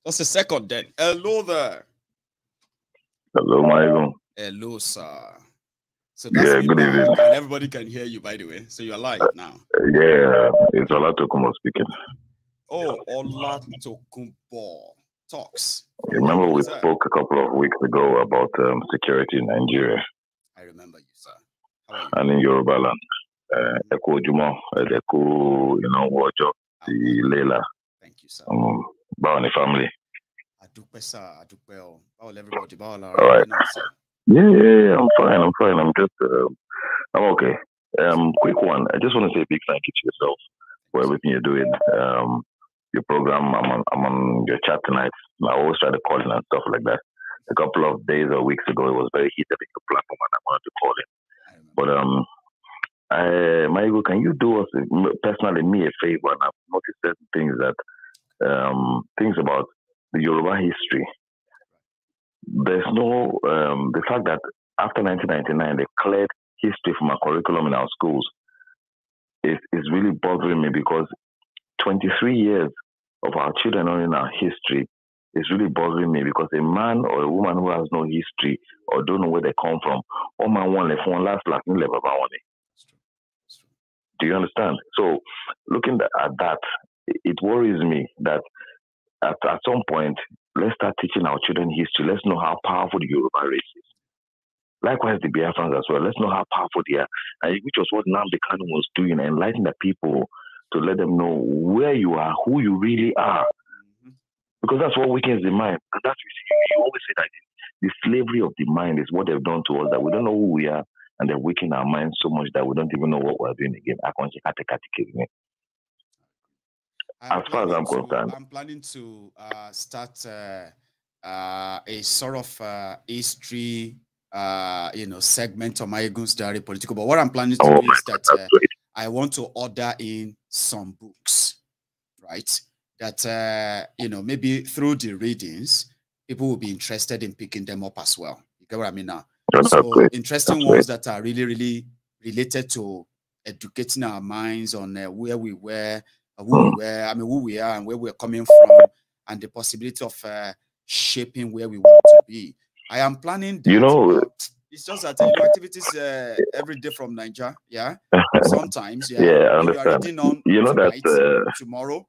What's the second then? Hello there. Hello, Michael. Hello, sir. So that's good evening. And everybody can hear you, by the way. So you're live now. Yeah, it's Olatokunbo speaking. Oh, Olatokunbo talks. Remember we spoke a couple of weeks ago about security in Nigeria. I remember you, sir. How are you? And in Yoruba land. Eko Jumo, Eko, Wojo, Lela. Thank you, sir. About the family. Adupe, sir. Adupe. How everybody? All right. Yeah, I'm fine. I'm just, I'm okay. Quick one. I just want to say a big thank you to yourself for everything you're doing. Your program, I'm on your chat tonight. I always try to call in and stuff like that. A couple of days or weeks ago, it was very heated in your platform, and I wanted to call in. But Michael, can you do us personally me a favor? And I've noticed certain things that things about the Yoruba history. There's no the fact that after 1999 they cleared history from our curriculum in our schools is really bothering me, because 23 years of our children knowing our history is really bothering me, because a man or a woman who has no history or don't know where they come from, all man one left one last like level about one. Do you understand? So looking at that, it worries me that at some point, let's start teaching our children history. Let's know how powerful the Yoruba race is. Likewise, the Biafrans as well. Let's know how powerful they are. And which was what Nnamdi Kanu was doing, enlightening the people to let them know where you are, who you really are. Because that's what weakens the mind. And that's you always say that the slavery of the mind is what they've done to us, that we don't know who we are, and they've weakened our minds so much that we don't even know what we're doing again. As far as I'm concerned, I'm planning to start a sort of history, segment of my Egun's Diary Political. But what I'm planning to do is that I want to order in some books, right? That maybe through the readings, people will be interested in picking them up as well. You get what I mean now? So interesting ones that are really, really related to educating our minds on where we were. Who we are and where we're coming from, and the possibility of shaping where we want to be. I am planning that. It's just that activities every day from Nigeria. Yeah, sometimes. Yeah, I understand. You are reading on that tomorrow.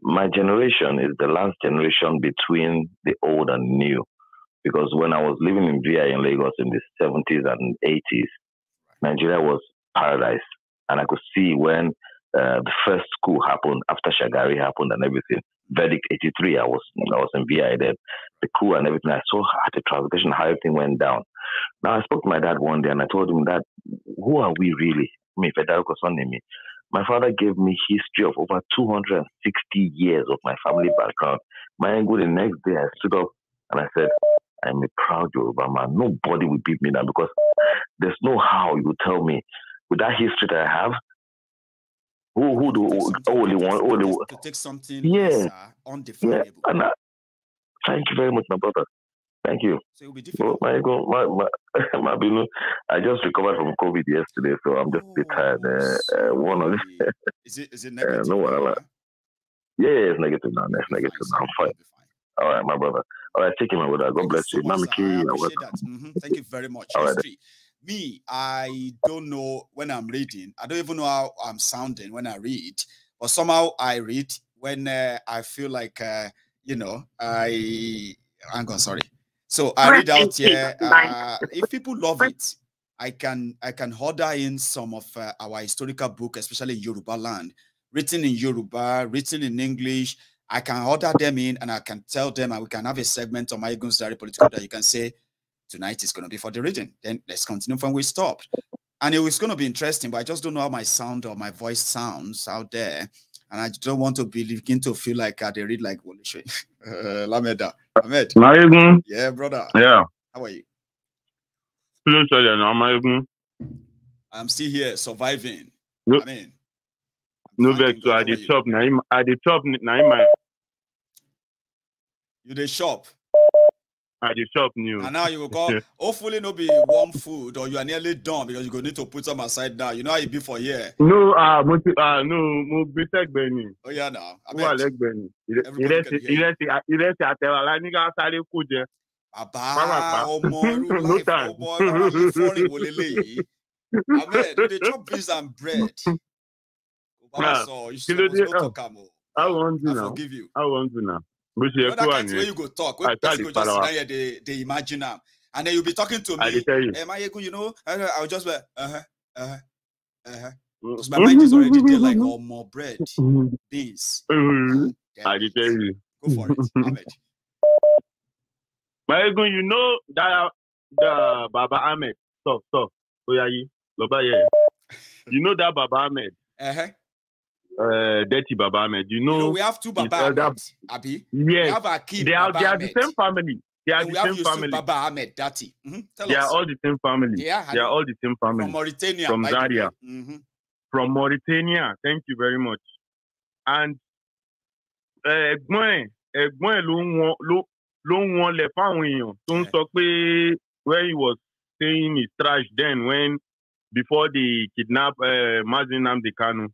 My generation is the last generation between the old and new, because when I was living in VI in Lagos in the 70s and 80s, Nigeria was paradise. And I could see when the first school happened, after Shagari happened and everything. Verdict 83, I was in VI then. The coup and everything, I saw at the transmission how everything went down. Now I spoke to my dad one day and I told him that, who are we really? My father gave me history of over 260 years of my family background. The next day I stood up and I said, I'm a proud Yoruba man. Nobody will beat me now, because there's no how you tell me with that history that I have, to take something undefinable. Yeah. And thank you very much, my brother. Thank you. So it will be difficult. I just recovered from COVID yesterday, so I'm just a bit tired. Is it negative? Yeah, it's negative now. That's negative now. I'm fine. All right, my brother. All right, take care, my brother. God bless you. I appreciate that. Thank you very much. All History. Right. Me, I don't know when I'm reading. I don't even know how I'm sounding when I read. But somehow I read when I feel like, hang on, sorry. So I read out here. If people love it, I can order in some of our historical book, especially in Yoruba land, written in Yoruba, written in English. I can order them in and I can tell them, and we can have a segment on my Egun's Diary Political that you can say, tonight is going to be for the reading. Then let's continue from where we stopped. And it was going to be interesting, but I just don't know how my sound or my voice sounds out there. And I don't want to begin to feel like they read like Lameda. Ahmed. Yeah, brother. Yeah. How are you? I'm still here, surviving. No. I mean, no vex to at the top. Now at the top, now you the shop. At the shop new. And now you will go. Hopefully, no be warm food, or you are nearly done because you go need to put some aside now. You know how it be for here. No, no, be like Benny. Oh yeah, now. Who are like Benny? No time. Ahmed, they chop beans and bread. So you supposed to talk am. I want to now. I forgive you. I want to now. But that kind where you go talk. Where person go just sit here, they imagine now. And then you'll be talking to me. You know, I'll just be, because my mind is already there like more bread, beans. I tell you. Go for it, Ahmed. You know that the Baba Ahmed. Stop. Oyayi, Loba, yeah. You know that Baba Ahmed. Datti Baba Ahmed. You know we have two Baba Ahmed. Abi. Yes. We have Akim. They are the same family. They are the same Yusuf, family. Baba Ahmed, Datti. They are all the same family. They are all the same family. From Mauritania. From Zaria. From Mauritania. Thank you very much. And Ẹ̀gbọ́n ló wọ́n lẹ̀ fáwọn èèyàn tó ń sọ pé where he was saying his trash then when before they kidnap Mazi Nnamdi Kanu.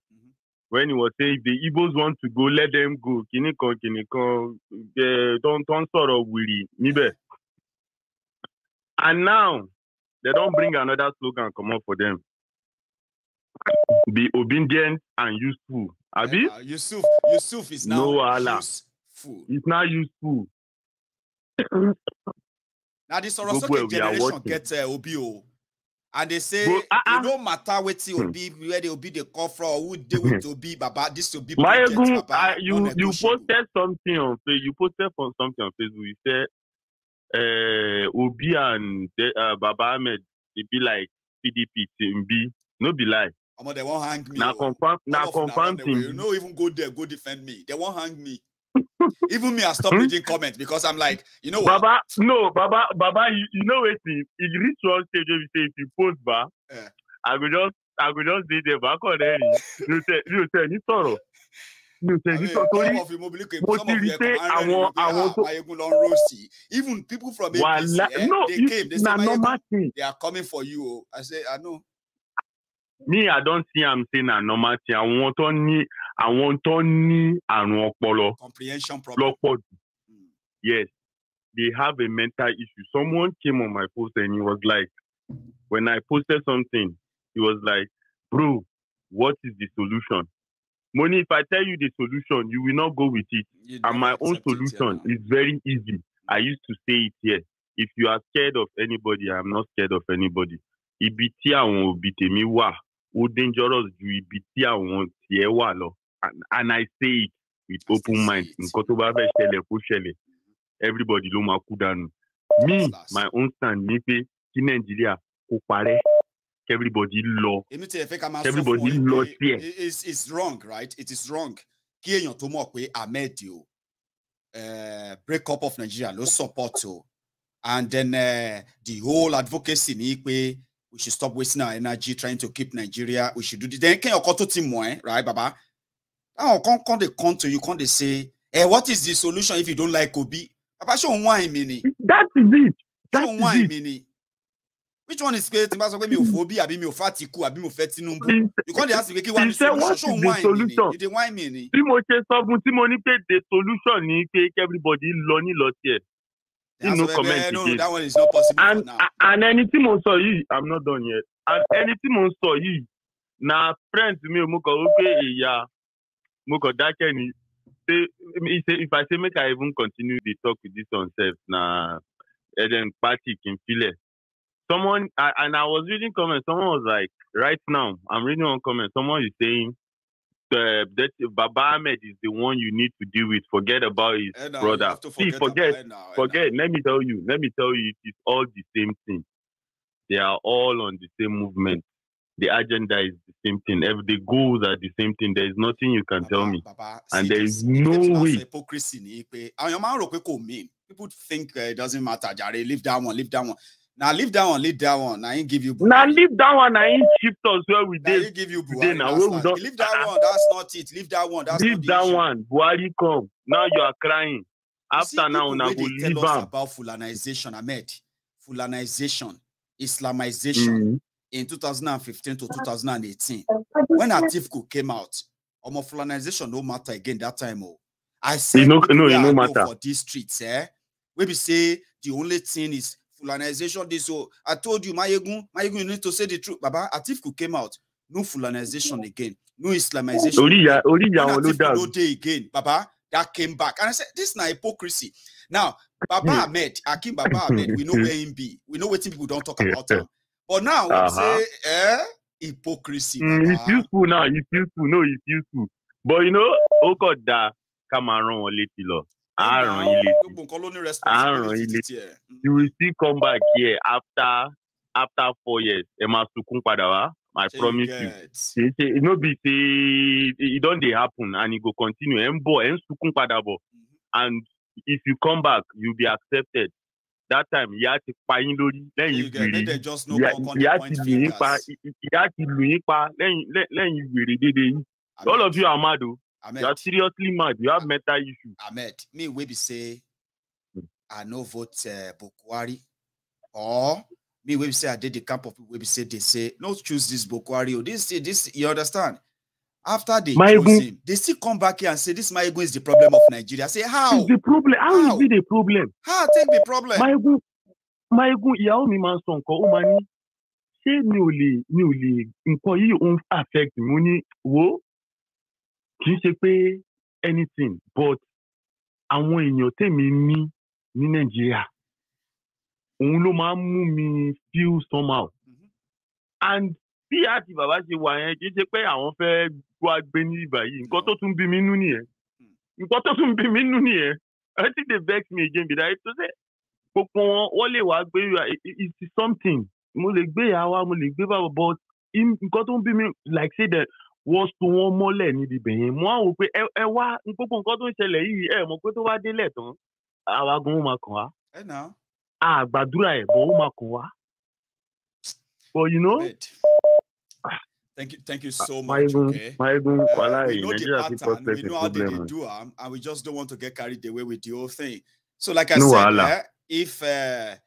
When he was saying if the Igbos want to go, let them go. Kinikan, don't sort of weary. And now they don't bring another slogan come up for them. Be obedient and useful. Abi? Yusuf is now useful. It's not useful. Now this Sorosoke generation gets OBO. And they say, it don't matter what it will be, where they will be the coffee or who they will be, Baba, this will be project, Baba. You posted something on Facebook. You posted something on Facebook. You said, Obi and Baba Ahmed, they be like PDP, TMB. No be lie. They won't hang me. Now confirm thing. You know, even go there, go defend me. They won't hang me. Even me, I stop reading comments because I'm like, you know what? Baba, you know what? If you reach one stage where you say if you post bar, I will just be there back on there. You say you sorrow. You say you sorrow. Even people from APC, they came. They say they are coming for you. I say, I know. Me, I don't see I'm saying a normal thing. I want to comprehension problem. Yes, they have a mental issue. Someone came on my post and he was like, when I posted something, he was like, bro, what is the solution? Money, if I tell you the solution, you will not go with it. And my own solution is very easy. I used to say it here. If you are scared of anybody, I'm not scared of anybody. Ibiti àwọn òbí tèmi wà ó dangerous ju ibiti àwọn tiẹ̀ wà lọ, and I say it with open mind. Nǹkan tó bá fẹ́ ṣẹlẹ̀ kó ṣẹlẹ̀, everybody ló máa kú dànù. Me, my own stand ni pé kí Nàìjíríà kó parẹ́, everybody lọ. Everybody lọ tiẹ̀. It's wrong, right? It is wrong. Kí èèyàn tó mọ̀ pé Ahmed o break up of Nigeria ló support o, and then the whole advocacy ni pé we should stop wasting our energy trying to keep Nigeria. We should do this. Then can you call to team right, Baba? Now come they come to you, come they say, what is the solution if you don't like Obi? Baba, show one mini. That is it. Show one mini. Which one is creating? Because when me phobia, abi me Atiku, abi me Tinubu. You can't ask me what is the solution? What is the solution? You didn't whine me. The solution is everybody learning lot here. No comment again. That one is not possible for now. And anything on so I'm not done yet. And anything on so na friends me moko okay yeah moko dakeni. If I say make I even continue the talk with this on self na then party can feel it. Someone, and I was reading comments, someone was like, right now, I'm reading one comment, someone is saying that Baba Ahmed is the one you need to deal with. Forget about his brother. See, forget. Let me tell you, it's all the same thing. They are all on the same movement. The agenda is the same thing. The goals are the same thing. There is nothing you can tell me. And there is no way. Hypocrisy. People think it doesn't matter. Leave that one. Now leave that one. I ain't give you. Now leave that one. I ain't shift us where we did. Give you Buhari. Leave that one. That's not it. Leave that one. That's leave not that one. Buhari come. Now you are crying. After now, now go leave us about Fulanization, Ahmed. Fulanization, Islamization in 2015 to 2018. When Atiku came out, Fulanization no matter again that time. I said no matter for these streets. We be say the only thing is Fulanization. This so I told you, Mayegun, you need to say the truth. Baba, Atiku came out. No Fulanization again. No Islamization. No day again. Baba, that came back. And I said, this is not hypocrisy. Now, Baba Ahmed, we know where him be. We know what people don't talk about him. But now, we say, hypocrisy. It's useful now. It's useful. No, it's useful. But you know, Okoda, Cameroon, Letilo. You will still come back here after 4 years. I promise you. It no be say it don't happen and it go continue. And if you come back, you'll be accepted. That time you have to pay all of you are mad. Ahmed, you are seriously mad. You have mental issues. Ahmed, me we be say I no vote Buhari, or me we be say I did the camp of people we be say they say no choose this Buhari or this you understand? After they choose him, they still come back here and say this Mayegun is the problem of Nigeria. I say how? Is the problem? How is it the problem? How take the problem? Mayegun ìyàwó mi máa ń sọ nǹkan ó máa ní ṣé mi ò lè nǹkan yìí ó ń affect mi ní wo. Kì í ṣe pé anything but àwọn èèyàn tèmi ní Nàìjíríà òun ló máa ń mú mi feel somehow and bí àti bàbá ṣe wà yẹn kì í ṣe pé àwọn fẹ́ wá gbé ní ibà yìí nǹkan tó tún bí mi nú nìyẹn I think they vex me again be that to say gbogbo wọn lè wá gbé it's something mo lè gbé ìyàwó mo lè gbé bàbá but nǹkan tó ń bí mi like say that wọ́n so wọ́n mọ́lẹ̀ níbi bẹ̀yẹn mo á wò pé ẹ wá gbogbo nǹkan tó ń ṣẹlẹ̀ yìí mọ̀ pé tó wá délẹ̀ tán àwa gan ó máa kàn wá àgbàdúrà bọ̀ ó máa kàn wá but you know. Thank you so much. Okay? We know the pattern, we know how they do and we just don't want to get carried away with the whole thing. So like I said, if the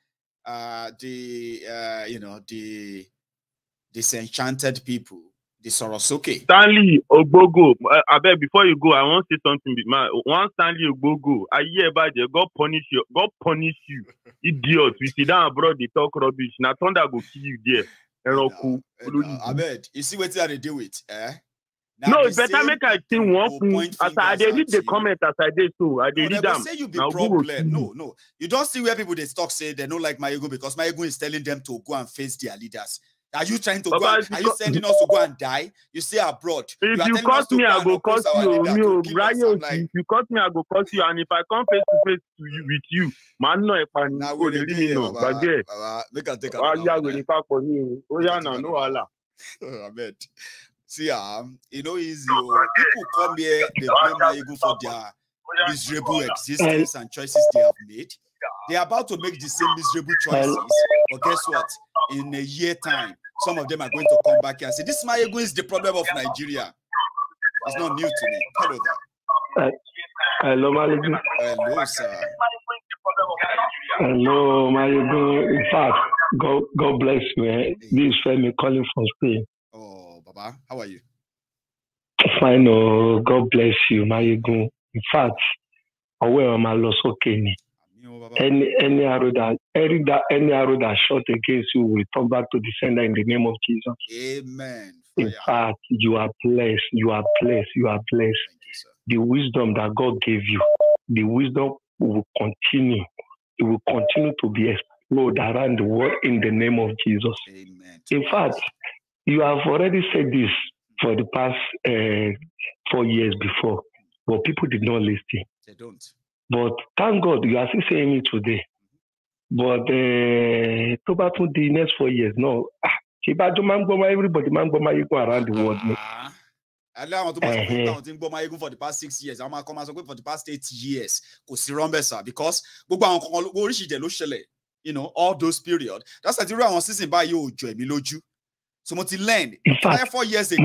disenchanted people, the Sorosoke. Stanley Ogbogo, I beg before you go, I want to say something. One Stanley Ogbogo, I hear about you. God punish you, idiot. We sit down abroad, they talk rubbish. Now thunder go kill you there. I bet you see what they do with, no, it's better make I think one. As I read the comment as I did so, I did them. Say you be problem. No. You don't see where people they talk say they don't like Mayegun because Mayegun is telling them to go and face their leaders. Are you trying to go? Are you sending us to go and die? You say abroad. If you cut me, I go cut you. If you cut me, I go cut you. And if I come face to face with you, man, no, if I now we really know. Make a take a look. See, easy. People come here, they blame Mayegun for their miserable existence and choices they have made. They are about to make the same miserable choices. But guess what? In a year time, some of them are going to come back here and say, this Mayegun is the problem of Nigeria. It's not new to me. Hello there. Hello, Mayegun. Hello, sir. Hello, Mayegun. In fact, God bless you. This is Femi calling from Spain. Oh, Baba, how are you? Fine. Oh, God bless you, Mayegun. In fact, aware of my loss, okay. Any arrow that shot against you will come back to the sender in the name of Jesus. Amen. In fact, you are blessed. You are blessed. You are blessed. Thank you, sir. The wisdom that God gave you, the wisdom will continue. It will continue to be explored around the world in the name of Jesus. Amen. In fact, you have already said this for the past 4 years before, but people did not listen. They don't. But thank God you are still saying it today. But the next 4 years, no. Everybody man go around the world. For the past 6 years, I'm come for the past 8 years. Because all those periods. That's like the season by you join me loju. So much land. In fact, 4 years ago,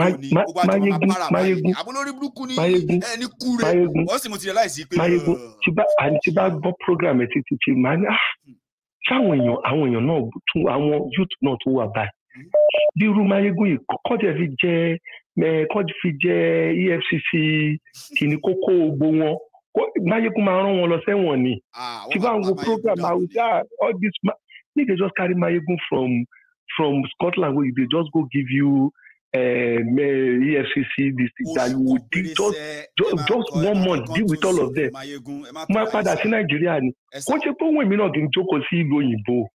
program youth not who are back. The room Mayegun EFCC Kinikoko Bongo Mayegun Maron won lo sewon ni. Program all this they just carry Mayegun from Scotland where they just go give you EFCC this that you would just 1 month deal with all of them. My father in Nigeria ni. Ko se pe won mi na kin joko sí ìlú òyìnbó.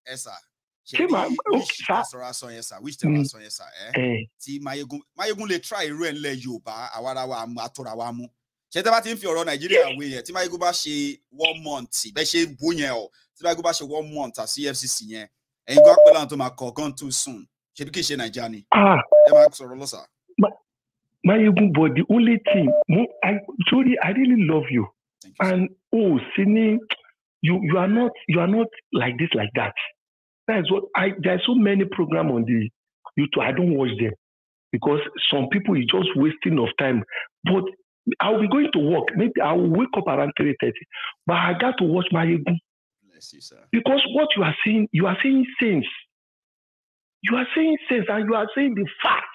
Mayegun le try irú ẹ̀ ńlẹ̀ Yorùbá àwarawa àtọ̀rà wa mú. Ṣé tẹ́ bá ti ń fi ọ̀rọ̀ Nàìjíríà wé yẹn tí Mayegun bá ṣe 1 month bẹ́ ṣe bó yẹn o tí Mayegun bá ṣe 1 month àti EFCC yẹn ẹ̀yin gbọ́ pé láwọn tó máa kọ̀ gone too soon ṣe bí kì í ṣe Nàìjíríà ni. Ẹ máa sọ̀rọ̀ lọ́sà. Mayegun, but the only thing I really love you. And Sini, you are not like this, like that. That's what there are so many programs on the YouTube. I don't watch them because some people is just wasting of time. But I'll be going to work. Maybe I will wake up around 3:30. But I got to watch Mayegun. Bless you, sir. Because what you are saying sense. You are saying sense and you are saying the fact.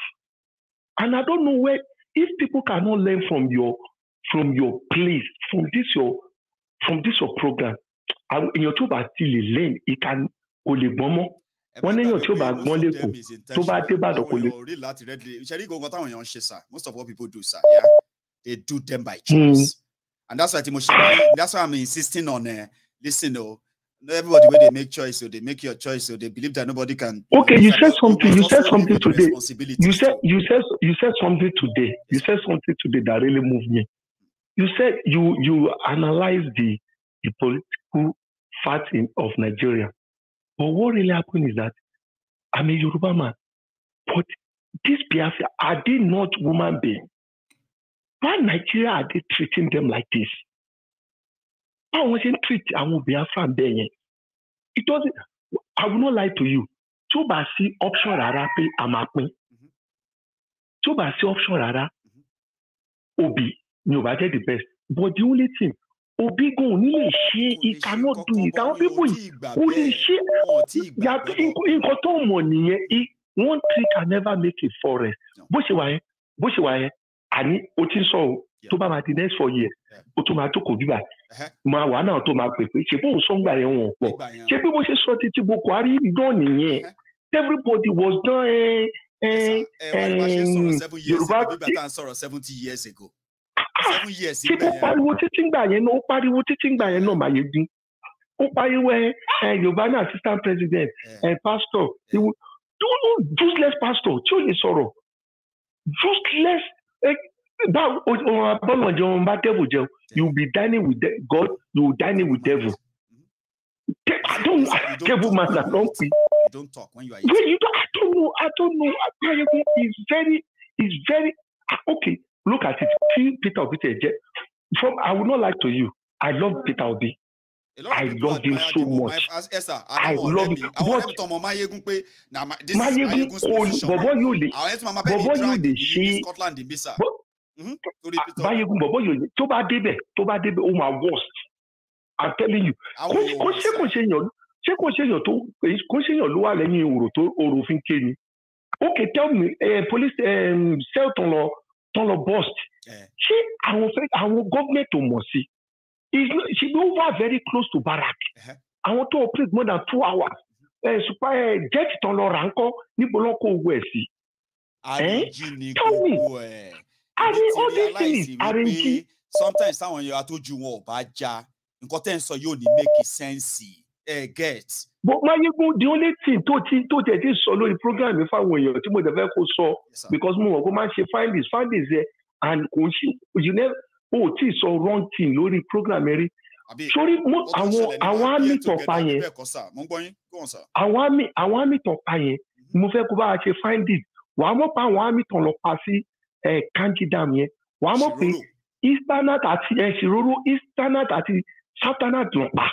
And I don't know where if people cannot learn from your place, from this your program, in your job still learn, it can only bomo. One in your job most of what people do, sir, yeah, they do them by choice. And that's why I'm insisting on listen, everybody when they make choice, so they make your choice, so they believe that nobody can. Okay, you said something. You said something today. You said something today. You said something today that really moved me. You said you analyzed the political fact of Nigeria, but what really happened is that I'm a Yoruba man, but these Biafra are they not human beings? Why Nigeria are they treating them like this? I wasn't treating I will be a fan there. It doesn't. I will not lie to you. Toba see option rara pay amape. Toba see option rara. Obi, nobody the best. But the only thing, Obi go only share. He cannot do it. Our people only share. In cotton money, one tree can never make a forest. Bushway, and Otin so. Toba ma the next 4 years. Otomato ko biba. Ma wa na to ma pepe. Se bo so ngba yen won po. Se bi bo se so titi Boko Haram don niyen. Everybody was done 70 years ago. 7 years se pariwo titi ngba yen no Mayegun. O pariwo Yoruba na assistant president pastor. You useless pastor. Tí ó lè sọ̀rọ̀. Useless you'll be dining with God, you will dining with devil. Devil man that don't you don't talk when you are eating. I don't know. It's very okay. Look at it. Peter Obi. I will not lie to you. I love Peter Obi. I love him so much. I love him. I'm telling you. ṣé kò ṣe èèyàn ló wà lẹ́yìn òrò fi ń ké ni. Okay, tell me, police cell ton lo bust. Ṣé àwọn government ò mọ̀ sí? She be over very close to barrack. Àwọn tó operate more than 2 hours. Super jet ton lo rà ńkọ́ níbo ló kó owó ẹ̀ sí? Tell me. I mean, all these things arrange. Sometimes táwọn èèyàn àtọ́jú wọn ò bá já nǹkan tẹ́ ń sọ yóò ní make sense. Get. But Mayegun, the only thing tó ti sọ lórí program mi fáwọn èèyàn tí mo dẹ̀ fẹ́ kó sọ because mo wọ̀ kó máa ṣe find this there and kò ṣe you never tí sọ wrong thing lórí program rí. Sori àwọn àmì tọ̀pa yẹn àwọn àmì tọ̀pa yẹn mo fẹ́ kó bá a ṣe find it wà á mọ̀ pé àwọn àmì tọ̀ lọ pa sí Kanji Dam yẹn wà á mọ̀ pé Easternat àti Ṣiroro Easternat àti Southernat lọ pa.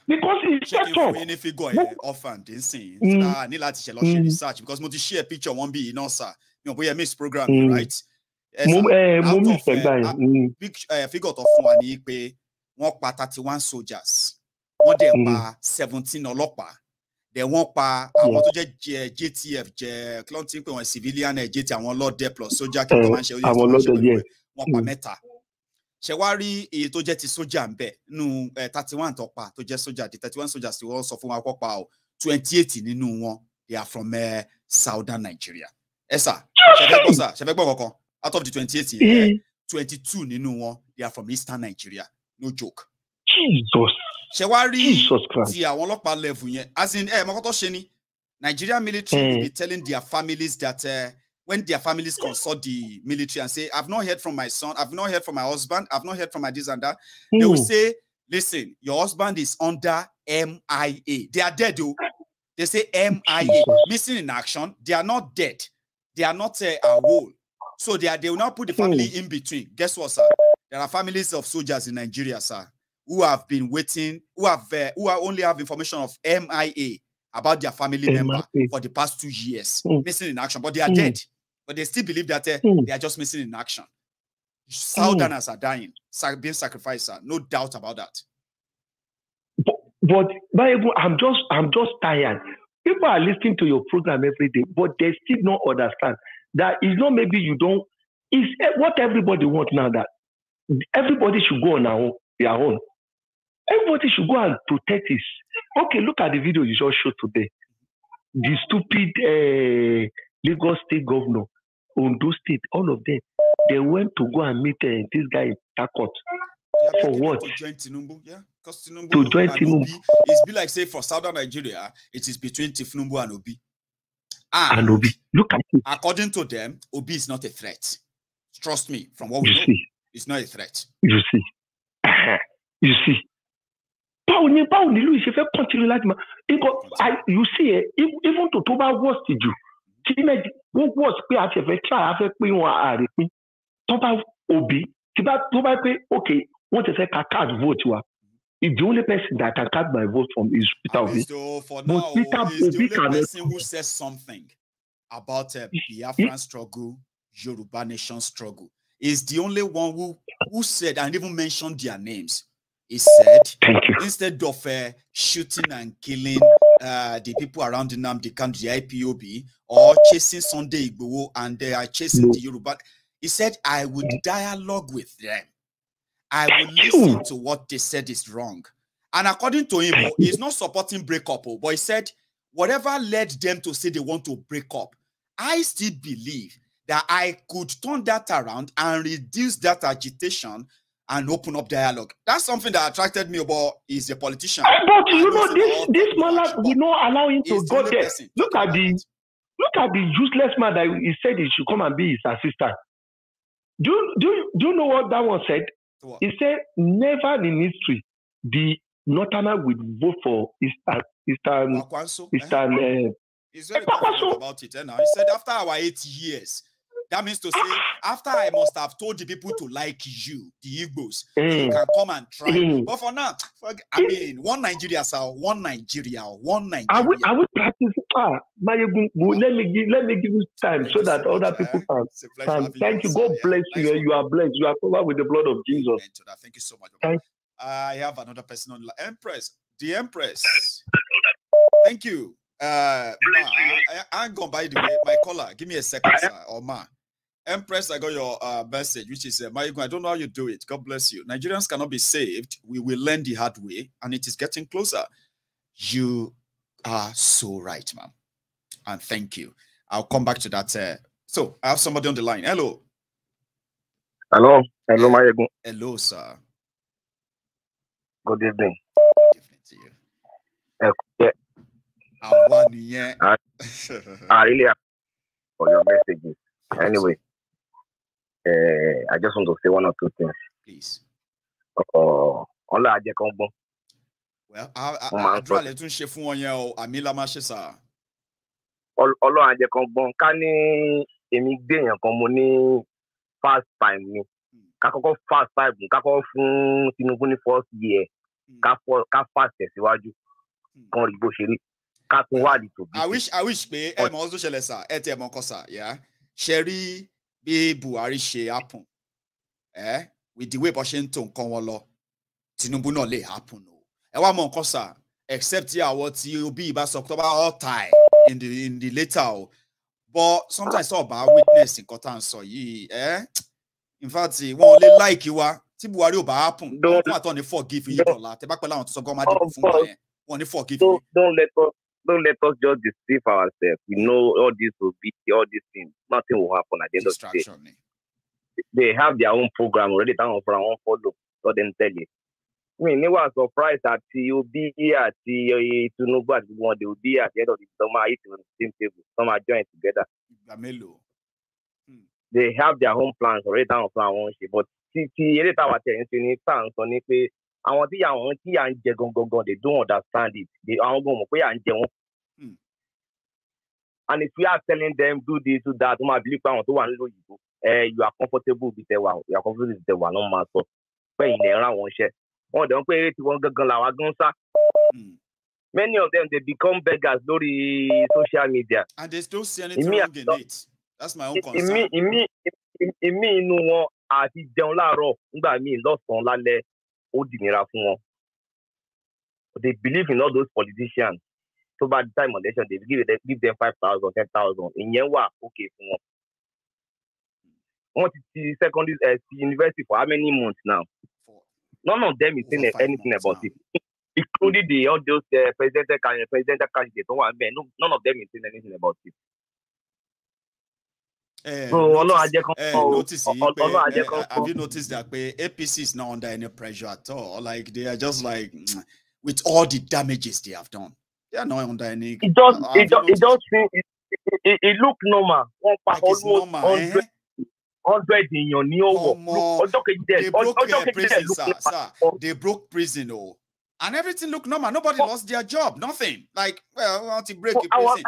Because it's set up. Any figure often dancing. Ní láti ṣe lọ ṣe research because mo ti share picture one be iná sir. Mi ò bóyá miss program right. Mo miss ẹgbà yẹn. Big figure tó fún wa ní pé wọ́n pa 31 soldiers. Wọ́n dẹ̀ pa 17 ọlọ́pàá. Then wọ́n pa àwọn tó jẹ́ JTF jẹ́ kí ló ń tí pé wọ́n civilian JT àwọn lọ́dẹ plus soldier kí wọ́n máa ń ṣe àwọn lọ́dẹ wọ́n pa mẹ́ta. Ṣé wá rí èyí tó jẹ́ ti sójà ń bẹ̀ nínú 31 tó pa tó jẹ́ sójà di 31 soldiers tí wọ́n sọ fún wa kó pa o 28 nínú wọn they are from southern Nigeria. Sir, ṣe fẹ́ gbọ́ kankan out of the 28 22 nínú wọn they are from eastern Nigeria, no joke. Jesus. Ṣé wá rí ti àwọn ọlọ́pàá level yẹn as in mọ́kọ́ tó ṣe ni Nigerian military will be telling their families that when their families consult the military and say, I've not heard from my son, I've not heard from my husband, I've not heard from my this and that, they will say, listen, your husband is under MIA. They are dead, though. They say MIA, missing in action. They are not dead. They are not a whole. So they will now put the family in between. Guess what, sir? There are families of soldiers in Nigeria, sir, who have been waiting, who only have information of MIA about their family member for the past 2 years, missing in action, but they are dead. But they still believe that they are just missing in action. Southerners are dying, being sacrificed, sir. No doubt about that. But I'm just tired. People are listening to your program every day, but they still don't understand that it's not maybe you don't. It's what everybody wants now. That everybody should go on their own. Everybody should go and protect this. Okay, look at the video you just showed today. The stupid Lagos State governor, Ondo State, all of them, they went to go and meet this guy in Takot. For what? To join Tinubu, yeah. Because Tinubu to join Tinubu. It's be like, say, for southern Nigeria, it is between Tinubu and Obi. And Obi. Look at it. According to them, Obi is not a threat. Trust me, from what we know, it's not a threat. You see. You see. You see, even to Toba worst to you. What pay at a try after paying one Toba Obi, Toba pay, okay, what is a card vote you are? It's the only person that can cut my vote from is Peter Obi. So for now, he's the only person who says something about Biafran struggle, Yoruba nation struggle. He's the only one who said and even mentioned their names. He said, instead of shooting and killing the people around the Nnamdi Kanu, the IPOB, or chasing Sunday Igboho and they are chasing the Yoruba, he said, I would dialogue with them. I will listen to what they said is wrong. And according to him, he's not supporting breakup, but he said, whatever led them to say they want to break up, I still believe that I could turn that around and reduce that agitation and open up dialogue. That's something that attracted me about he's a politician. But you know, this man will not allow him to go there. Look at the useless man that he said he should come and be his assistant. Do you know what that one said? What? He said, never in history the Northerner would vote for Eastern. He's very passionate about it. He said, after our 8 years, that means to say, after I must have told the people to like you, the Igbos, you can come and try. But for now, I mean, one Nigeria, sir, one Nigeria. I will practice. Let me give you time so that other people can. Thank you. God bless you. You are blessed. You are covered with the blood of Jesus. Thank you so much. I have another person on Empress. The Empress. Thank you. I'm going, by the way, my caller. Give me a second, sir. Or ma. Empress, I got your message, which is, I don't know how you do it. God bless you. Nigerians cannot be saved. We will learn the hard way, and it is getting closer. You are so right, ma'am. And thank you. I'll come back to that. So, I have somebody on the line. Hello. Hello. Hello, Mayegun. Hello, sir. Good evening. Good evening to you. I really appreciate for your messages. Anyway, I just want to say one or two things. Please. Well, I'll draw a little chef on your Amila Machesa. Ọlọ́run ajẹ́ kan gbọ́n ká ní èmi gbéyàn kan mo ní first time ni ká kọ́kọ́ first time ká kọ́kọ́ fún Tinubu ní first year ká fast tẹ̀síwájú kan rí bó ṣe rí ká tún wádìí tó bí. I wish pé ẹ mọ̀ ọ́ tó ṣẹlẹ̀ sà ẹ tiẹ̀ mọ̀ kọ́ sà yá ṣe rí bí Buhari ṣe happen with the way bó ṣe ń tó nǹkan wọn lọ Tinubu náà lè happen o ẹ wá mọ̀ nǹkan sà except àwọn tí Obi bá sọ pé all time in the later but sometimes all about witness nǹkan tá à ń sọ yìí in fact wọ́n lè like wa tí Buhari ò bá happen wọ́n fún àtọ́ ní forgive yín dọ̀la tẹ́ bá pẹ́ láwọn tó sọ gọ́ọ̀mádé fún wa yẹn wọ́n ní forgive yín. Don't let us just deceive ourselves. We know all this will be all these things. Nothing will happen at the end of the day. They have their own program already down for our own follow. So them tell you. I mean, they were surprised that you'll be here at the Tinubu at one. They will be at the end of the summer eating on the same table. Some are joined together. They have their own plans already down for our own shit. But see, every time I tell you, I want to they don't understand it. They are going to and if we are telling them do this, do that, you are comfortable with the one. You are comfortable with the one. No matter. Many of them they become beggars through social media. And they don't see anything wrong in it. That's my own concern. They believe in all those politicians. So by the time of election, they give them 5,000, 10,000. In Yenwa, okay for one. Want to see secondary university for how many months now? None of them is saying anything about it. Including the all those presidential candidates. None of them is saying anything about it. Have you noticed that APC is not under any pressure at all? Like they are just like with all the damages they have done, they are not under any. It looks normal. Like it's normal, 100 in your new they broke prison, sir. They broke prison, and everything looked normal. Nobody lost their job. Nothing. Like, well, want to break I was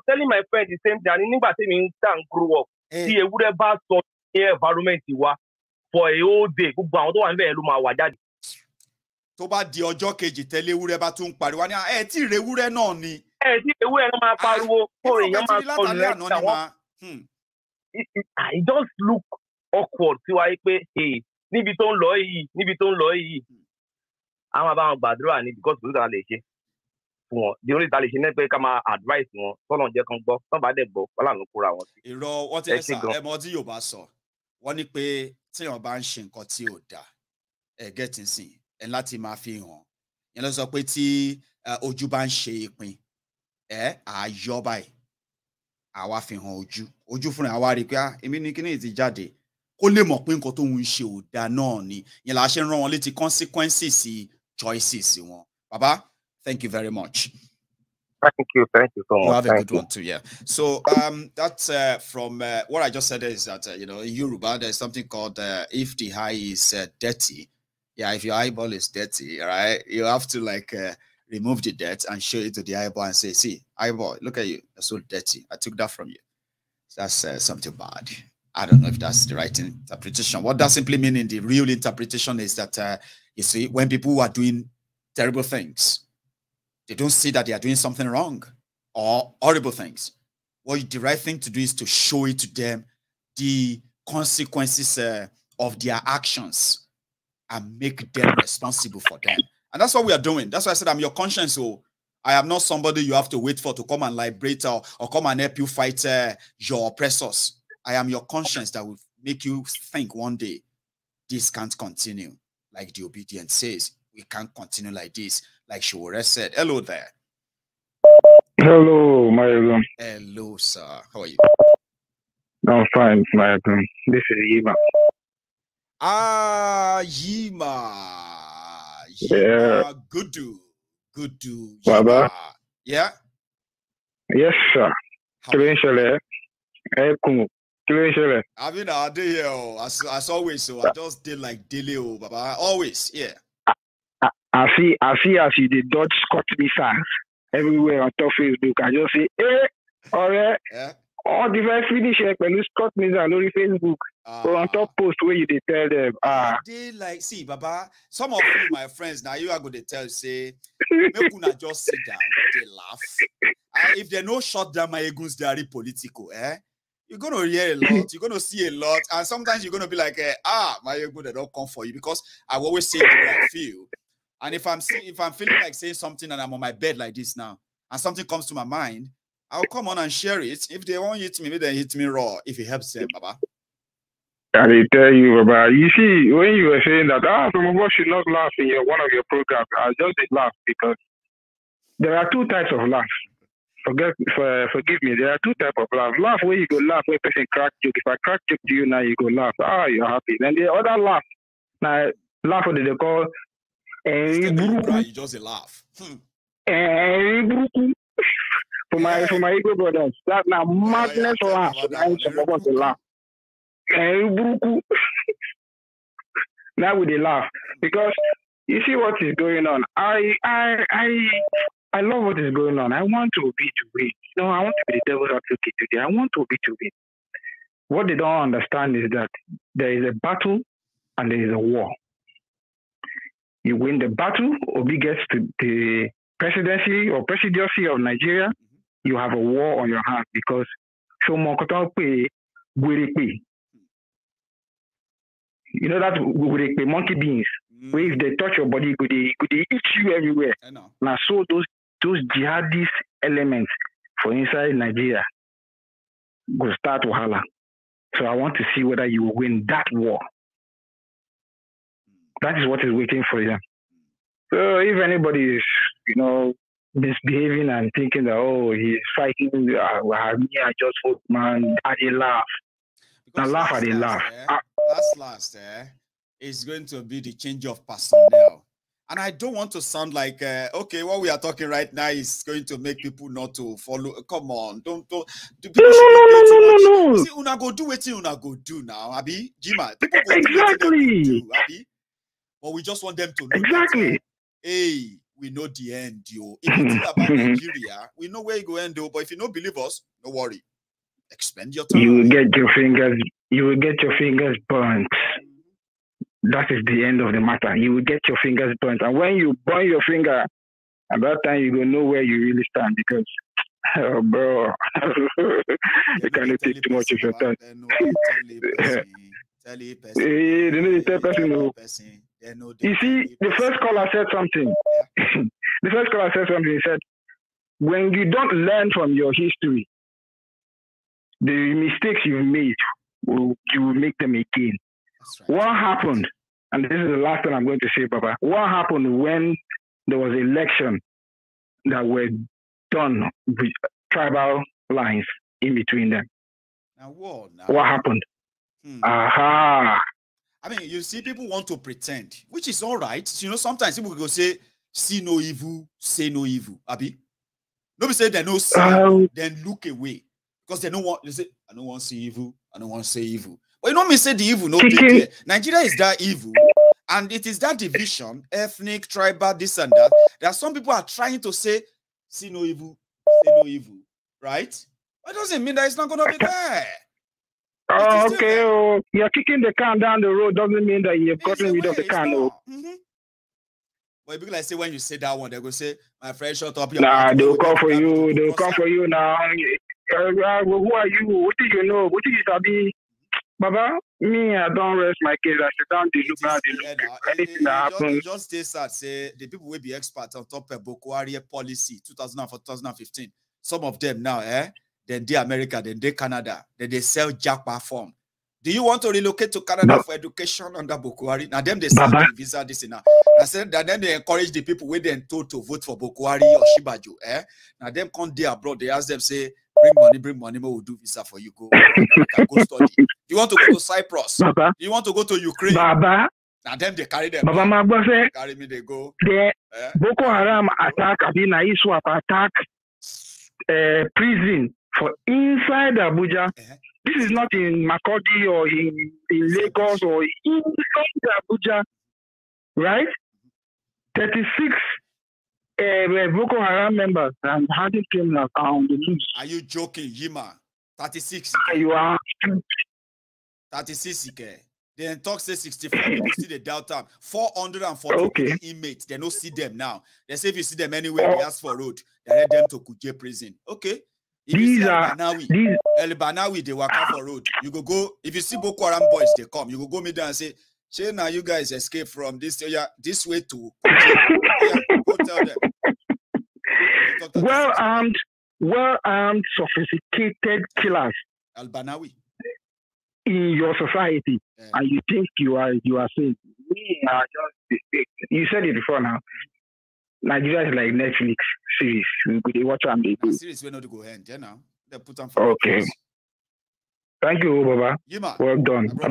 telling my friend the same thing. I grew up. See, would have bad environment for a whole day. Tó bá di ọjọ́ kejì tẹ́lẹ̀ ewúrẹ́ bá tún pariwo ní tí ìrè ewúrẹ́ náà ni. Tí ewúrẹ́ náà máa pariwo kó èèyàn máa sọ lẹ́yìn it just look awkward tí wáyé pé níbi tó ń lọ yìí àwọn àbáwọn gbàdúrà ni because kò sí ìtàn lè ṣe fún wọn the only ìtàn lè ṣe ní pé ká máa advice wọn tọ́nà jẹ́ kan gbọ́ tọ́nà bá dẹ̀ gbọ́ wọ́n làwọn kóra wọn sí. Irọ́ wọ́n ti ẹ̀ sà ẹ̀mọ́ tí Yorùbá sọ wọ́n ní pé tíyàn bá ń ṣe nǹkan tí ò dáa gẹ́tì sìn ẹ̀ láti máa fi hàn yẹn lọ sọ pé tí ojú bá ń ṣe ìpín àyọ báyìí àwa fi hàn ojú fúnra àwa rí pé èmi ní kíní ti jáde kó lè mọ̀ pé nǹkan tó ń ṣe ò dáa náà ni yẹn la ṣe ń rán wọn létí consequences choices wọn. Baba, thank you very much. Thank you so much. You have a good one too, yeah. So that's from what I just said is that in Yoruba there's something called if the eye is dirty, if your eyeball is dirty, right, you have to like remove the dirt and show it to the eyeball and say, see, eyeball, look at you, you're so dirty. I took that from you. That's something bad. I don't know if that's the right interpretation. What that simply means in the real interpretation is that, you see, when people are doing terrible things, they don't see that they are doing something wrong or horrible things. What the right thing to do is to show it to them, the consequences of their actions, and make them responsible for them. And that's what we are doing. That's why I said I'm your conscience. So I am not somebody you have to wait for to come and liberate or come and help you fight your oppressors. I am your conscience that will make you think one day, this can't continue. Like the obedience says, we can't continue like this. Like Shore said. Hello there. Hello, Mayagun. Hello, sir. How are you? I'm fine, Mayagun. This is Yima. Ah, Yima. Yeah. Good do. Baba. Yeah? Yes, sir. I mean, I did here, as always, so I just did like daily, Baba. Always, yeah. I see as you did dodge Scott missiles everywhere on top Facebook. I just say, alright. Yeah. All the first finish when you Scott missile on Facebook. Or on top post where you tell them. They like, see, Baba, some of you, my friends, now you are going to tell, say, make una just sit down, they laugh. If they no shut down my eguns diary political, you're going to hear a lot, you're going to see a lot, and sometimes you're going to be like, my egun, they don't come for you, because I always say the way I feel. And if I'm feeling like saying something and I'm on my bed like this now, and something comes to my mind, I'll come on and share it. If they won't hit me, maybe they hit me raw, if it helps them, Baba. I tell you, Baba, you see, when you were saying that, some of us should not laugh in one of your programs, I just did laugh because there are two types of laughs. Forgive me, there are two types of laugh. Laugh where you go laugh, where person crack joke. If I crack joke to you now, you go laugh. You're happy. Then the other laugh, now laugh what they call you just a laugh. For my ego brothers, that now madness laugh. I'm supposed to laugh. Now we they laugh because you see what is going on. I love what is going on. I want to be to win. No, I want to be the devil's advocate today. I want to be to win. What they don't understand is that there is a battle and there is a war. You win the battle, Obi gets to the presidency or presidency of Nigeria, you have a war on your hands because you know that with the monkey beans, where if they touch your body, could they eat you everywhere. Now, so those jihadist elements for inside Nigeria go start wahala. So I want to see whether you will win that war. That is what is waiting for you. So if anybody is, misbehaving and thinking that, he's fighting, me, I just hope, man, I did laugh. Now laugh, I did laugh. Last, is going to be the change of personnel. And I don't want to sound like, what we are talking right now is going to make people not to follow. Come on, don't. People should too much. See, una go do what una go do now, Abi. Jima, people go exactly. do, Abi. But we just want them to know exactly. That, we know the end, yo. If you think about Nigeria, we know where you go end, but if you don't believe us, don't worry. Expend your time. You will get your fingers burnt. That is the end of the matter. You will get your fingers burnt. And when you burn your finger, at that time you will know where you really stand because, bro, you cannot take too much of your time. You see, the first caller said something. The first caller said something. He said, when you don't learn from your history, the mistakes you've made, you will make them again. Right. What happened, and this is the last thing I'm going to say, Papa, what happened when there was an election that were done with tribal lines in between them? What happened? Aha. I mean, you see, people want to pretend, which is all right. Sometimes people go say, see no evil, say no evil. Abi? Nobody say they no see, then look away. Because they don't want, they say, I don't want to see evil, I don't want to say evil. But you know me say the evil, no there. Nigeria is that evil, and it is that division, ethnic, tribal, this and that. There are some people are trying to say, see no evil, say no evil, right? That doesn't mean that it's not going to be there. Okay. You're kicking the can down the road doesn't mean that you've gotten rid of the can. But people like say when you say that one, they go say, my friend, shut up. Nah, they'll come for you. They'll come for you now. Who are you? What do you know? What do you sabi? Baba, me, I don't rest my case. I sit down, they look at anything that happens. Just stay sad, say the people will be experts on top of Boko Haram policy 2004-2015. Some of them now, then they America, then they Canada, then they sell Japa form. Do you want to relocate to Canada for education under Boko Haram? Now them they sell the visa this now. I said that then they encourage the people with them told to vote for Boko Haram or Shibaju. Now them come there abroad, they ask them say, bring money, we'll do visa for you. Go study. You want to go to Cyprus? Baba. You want to go to Ukraine? Baba. Now them they carry them. Baba Magba say, carry me, they go. The Boko Haram attack, Abina Iswap attack prison for inside Abuja. This is not in Makurdi or in Lagos or inside Abuja, right? 36 Boko Haram members and hunting criminals are on the loose. Are you joking, Yima? 36. You are 36. Then talk say 64 people see the Delta. 440 inmates. They don't see them now. They say if you see them anywhere, they ask for road. They let them to Kuje prison. Okay. If you see El Banawi, they walk out for road. You go. If you see Boko Haram boys, they come. You go meet them and say, "Say now you guys escape from this area, this way to go tell them." Well armed, sophisticated killers. El Banawi. In your society, and you think you are saying, we are just you said it before now. Nigeria is like Netflix series. We watch and they do. Series we not to go end, now. They put on for okay. Thank you, Baba. Yima, well done. All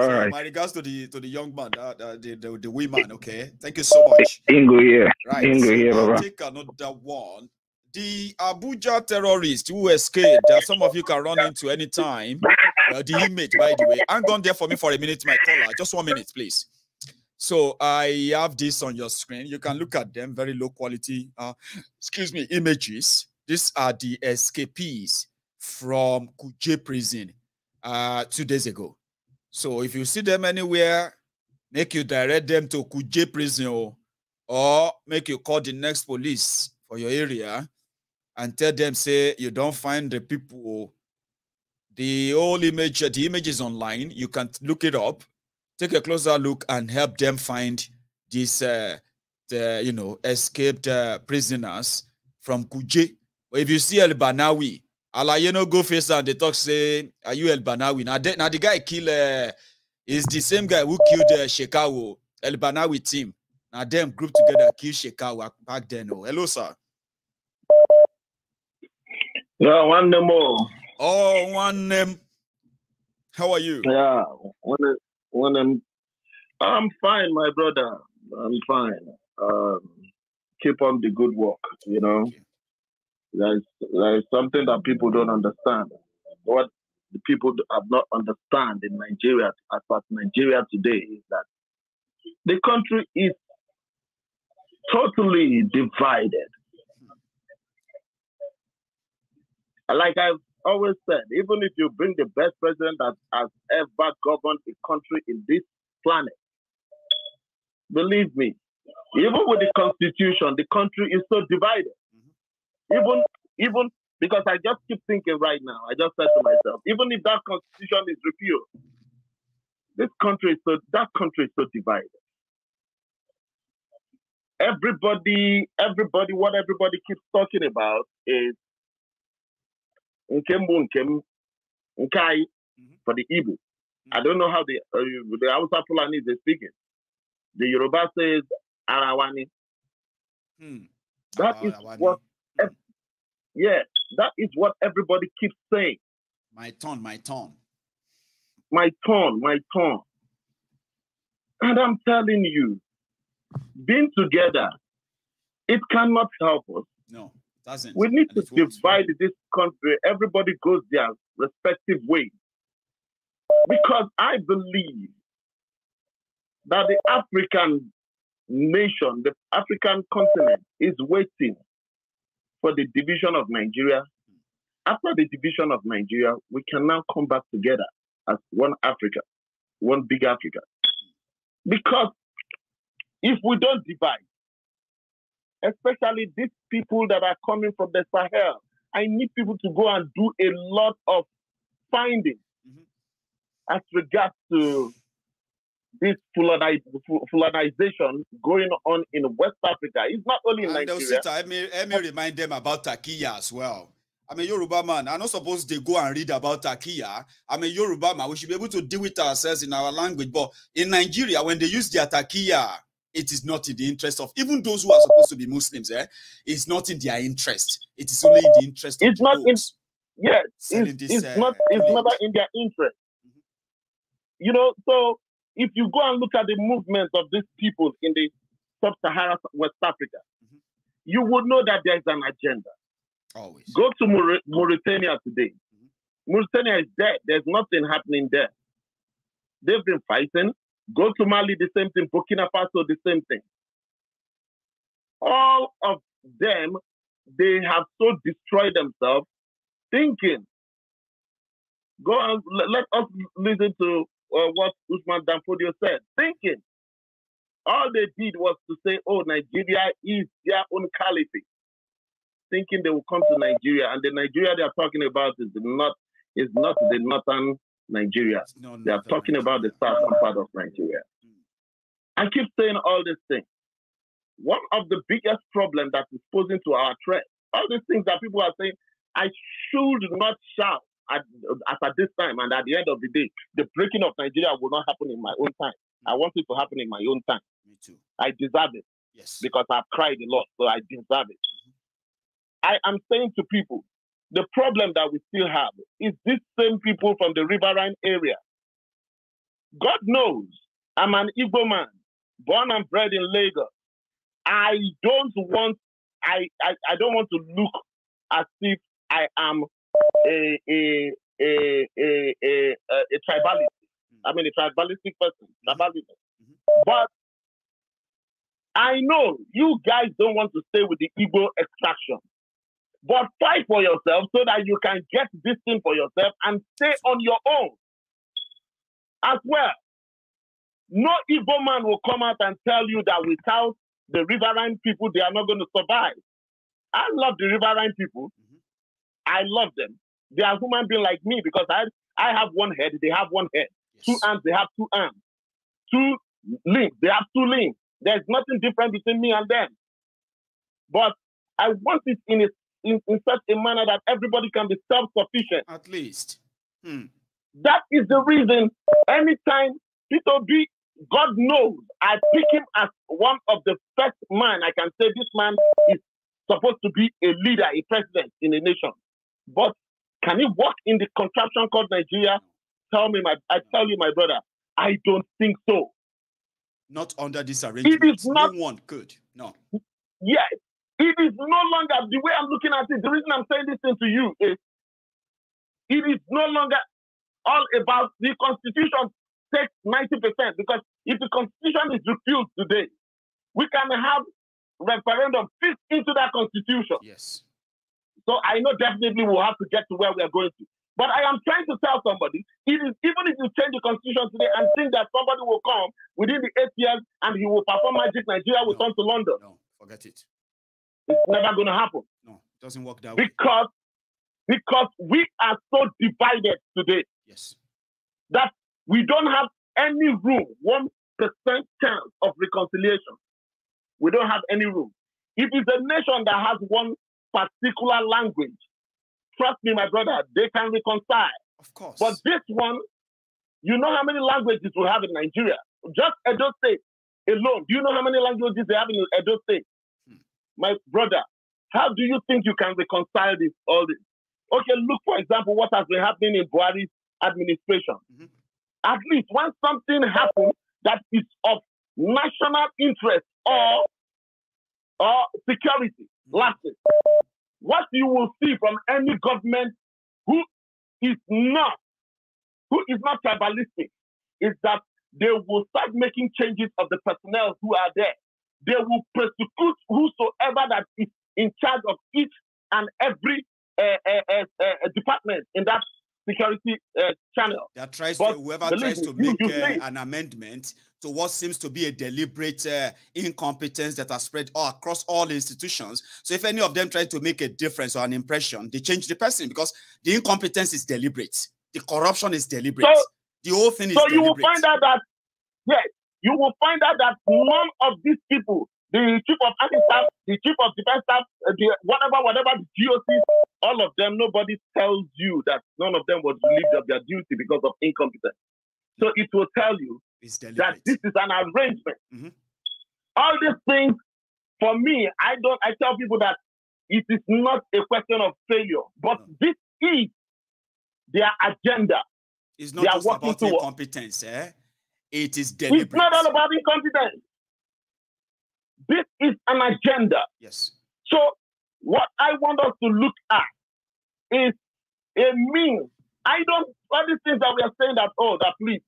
right. My regards to the young man, the women. Okay. Thank you so much. Ingo here. Right. Ingo here, Baba. Take another one. The Abuja terrorists who escaped, that some of you can run into anytime. The image, by the way. Hang on there for me for a minute, my caller. Just 1 minute, please. So I have this on your screen. You can look at them, very low quality, images. These are the escapees from Kuje prison 2 days ago. So if you see them anywhere, make you direct them to Kuje prison or make you call the next police for your area and tell them, say, you don't find the people. The whole image, the image is online. You can look it up. Take a closer look and help them find these, escaped prisoners from Kuje. But if you see El Banawi, go face and they talk, say, are you El Banawi? Now the guy is the same guy who killed Shekawo, El Banawi team. Now them group together kill Shekawo back then. Oh, hello, sir. Yeah, one name more. Oh, one name. How are you? Yeah, I'm fine, my brother. I'm fine. Keep on the good work, you know. There's something that people don't understand. What the people have not understand in Nigeria, as far as Nigeria today, is that the country is totally divided. Like I've always said, even if you bring the best president that has ever governed a country in this planet, believe me, even with the constitution, the country is so divided. Even because I just keep thinking right now, I just said to myself, even if that constitution is repealed, that country is so divided. What everybody keeps talking about is Nkai for the Igbo. I don't know how the Hausa Fulani is speaking. The Yoruba says Arawani. That is what, that is what everybody keeps saying. My turn. And I'm telling you, being together, it cannot help us. No, it doesn't. We need to divide this country. Everybody goes their respective ways. Because I believe that the African nation, the African continent is waiting for the division of Nigeria. After the division of Nigeria, we can now come back together as one Africa, one big Africa. Because if we don't divide, especially these people that are coming from the Sahel, I need people to go and do a lot of finding as regards to this Fulanization going on in West Africa. It's not only in Nigeria. Let me remind them about Takiya as well. I'm a Yoruba man. I'm not supposed to go and read about Takiya. I'm a Yoruba man. We should be able to deal with ourselves in our language. But in Nigeria, when they use their Takiya, it is not in the interest of even those who are supposed to be Muslims. It's not in their interest. It is only in the interest of the folks. Yes, it's not in their interest. You know, so if you go and look at the movement of these people in the sub-Saharan West Africa, you would know that there is an agenda. Always. Go to Mauritania today. Mauritania is dead. There's nothing happening there. They've been fighting. Go to Mali, the same thing. Burkina Faso, the same thing. All of them, they have so destroyed themselves thinking. Go and let us listen to what Usman Danfodio said. Thinking. All they did was to say, oh, Nigeria is their own caliphate. Thinking they will come to Nigeria. And the Nigeria they are talking about is not the northern Nigeria. They are talking about the southern part of Nigeria. I keep saying all these things. One of the biggest problems that is posing to our threat, all these things that people are saying, I should not shout at this time, and at the end of the day, the breaking of Nigeria will not happen in my own time. I want it to happen in my own time. Me too. I deserve it. Yes. Because I've cried a lot, so I deserve it. I am saying to people, the problem that we still have is these same people from the riverine area. God knows I'm an Igbo man, born and bred in Lagos. I don't want to look as if I am a tribalist. I mean a tribalistic person, But I know you guys don't want to stay with the Igbo extraction. But fight for yourself so that you can get this thing for yourself and stay on your own as well. No Igbo man will come out and tell you that without the riverine people, they are not going to survive. I love the riverine people. I love them. They are human beings like me because I have one head, they have one head. Yes. 2 arms, they have 2 arms. 2 limbs, they have 2 limbs. There's nothing different between me and them. But I want it in such a manner that everybody can be self-sufficient. At least. That is the reason anytime Peter B, God knows, I pick him as one of the first man. I can say this man is supposed to be a leader, a president in a nation. But can he work in the contraption called Nigeria? I tell you, my brother, I don't think so. Not under this arrangement. It is not, no one could. No. Yes. It is no longer, the way I'm looking at it, the reason I'm saying this thing to you is, it is no longer all about the Constitution takes 90%, because if the Constitution is refused today, we can have referendum fit into that Constitution. Yes. So I know definitely we'll have to get to where we are going to. But I am trying to tell somebody, it is, even if you change the Constitution today and think that somebody will come within the 8 years and he will perform magic, Nigeria will turn to London. No, forget it. It's never going to happen. No, it doesn't work that way. Because we are so divided today. Yes. That we don't have any room, 1% chance of reconciliation. We don't have any room. If it's a nation that has one particular language, trust me, my brother, they can reconcile. Of course. But this one, you know how many languages we have in Nigeria? Just Edo State alone. Do you know how many languages they have in Edo State? My brother, how do you think you can reconcile this, all this? Okay, look, for example, what has been happening in Buhari's administration. At least when something happens that is of national interest or security, lastly, what you will see from any government who is not tribalistic is that they will start making changes of the personnel who are there. They will prosecute whosoever that is in charge of each and every department in that security channel. Whoever tries to make an amendment to what seems to be a deliberate incompetence that has spread across all institutions. So if any of them try to make a difference or an impression, they change the person because the incompetence is deliberate. The corruption is deliberate. So, the whole thing is so deliberate. You will find out that, yes, you will find out that none of these people, the chief of army staff, the chief of defense staff, whatever, the GOC, all of them, nobody tells you that none of them was relieved of their duty because of incompetence. So it will tell you that this is an arrangement. All these things, for me, I tell people that it is not a question of failure, but this is their agenda. It's not just about incompetence, It is deliberate. It's not all about incompetence. This is an agenda. Yes. So what I want us to look at is a means. All these things that we are saying that, please,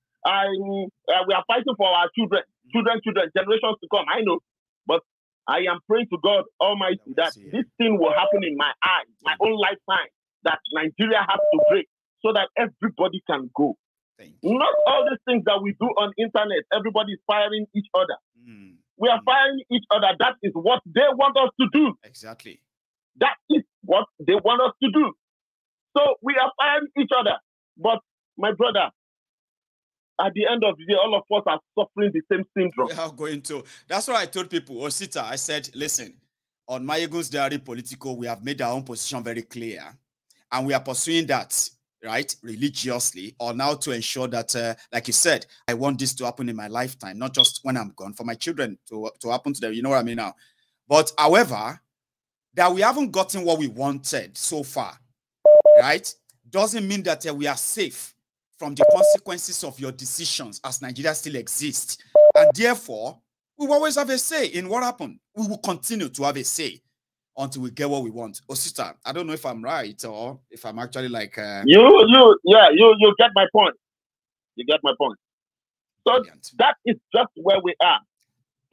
we are fighting for our children, generations to come. I know, but I am praying to God Almighty that this thing will happen in my eyes, my own lifetime, that Nigeria has to break so that everybody can go. Not all these things that we do on internet, everybody is firing each other. We are firing each other. That is what they want us to do. Exactly. That is what they want us to do. So we are firing each other. But my brother, at the end of the day, all of us are suffering the same syndrome. We are going to. That's what I told people. Osita, I said, listen, on Mayegun's Diary Political, we have made our own position very clear. And we are pursuing that, right, religiously, or now to ensure that, like you said, I want this to happen in my lifetime, not just when I'm gone, for my children to happen to them. You know what I mean now? But, however, that we haven't gotten what we wanted so far, right, doesn't mean that we are safe from the consequences of your decisions as Nigeria still exists. And therefore, we will always have a say in what happened. We will continue to have a say until we get what we want. Osita, I don't know if I'm right or if I'm actually like... You get my point. You get my point. So brilliant. That is just where we are.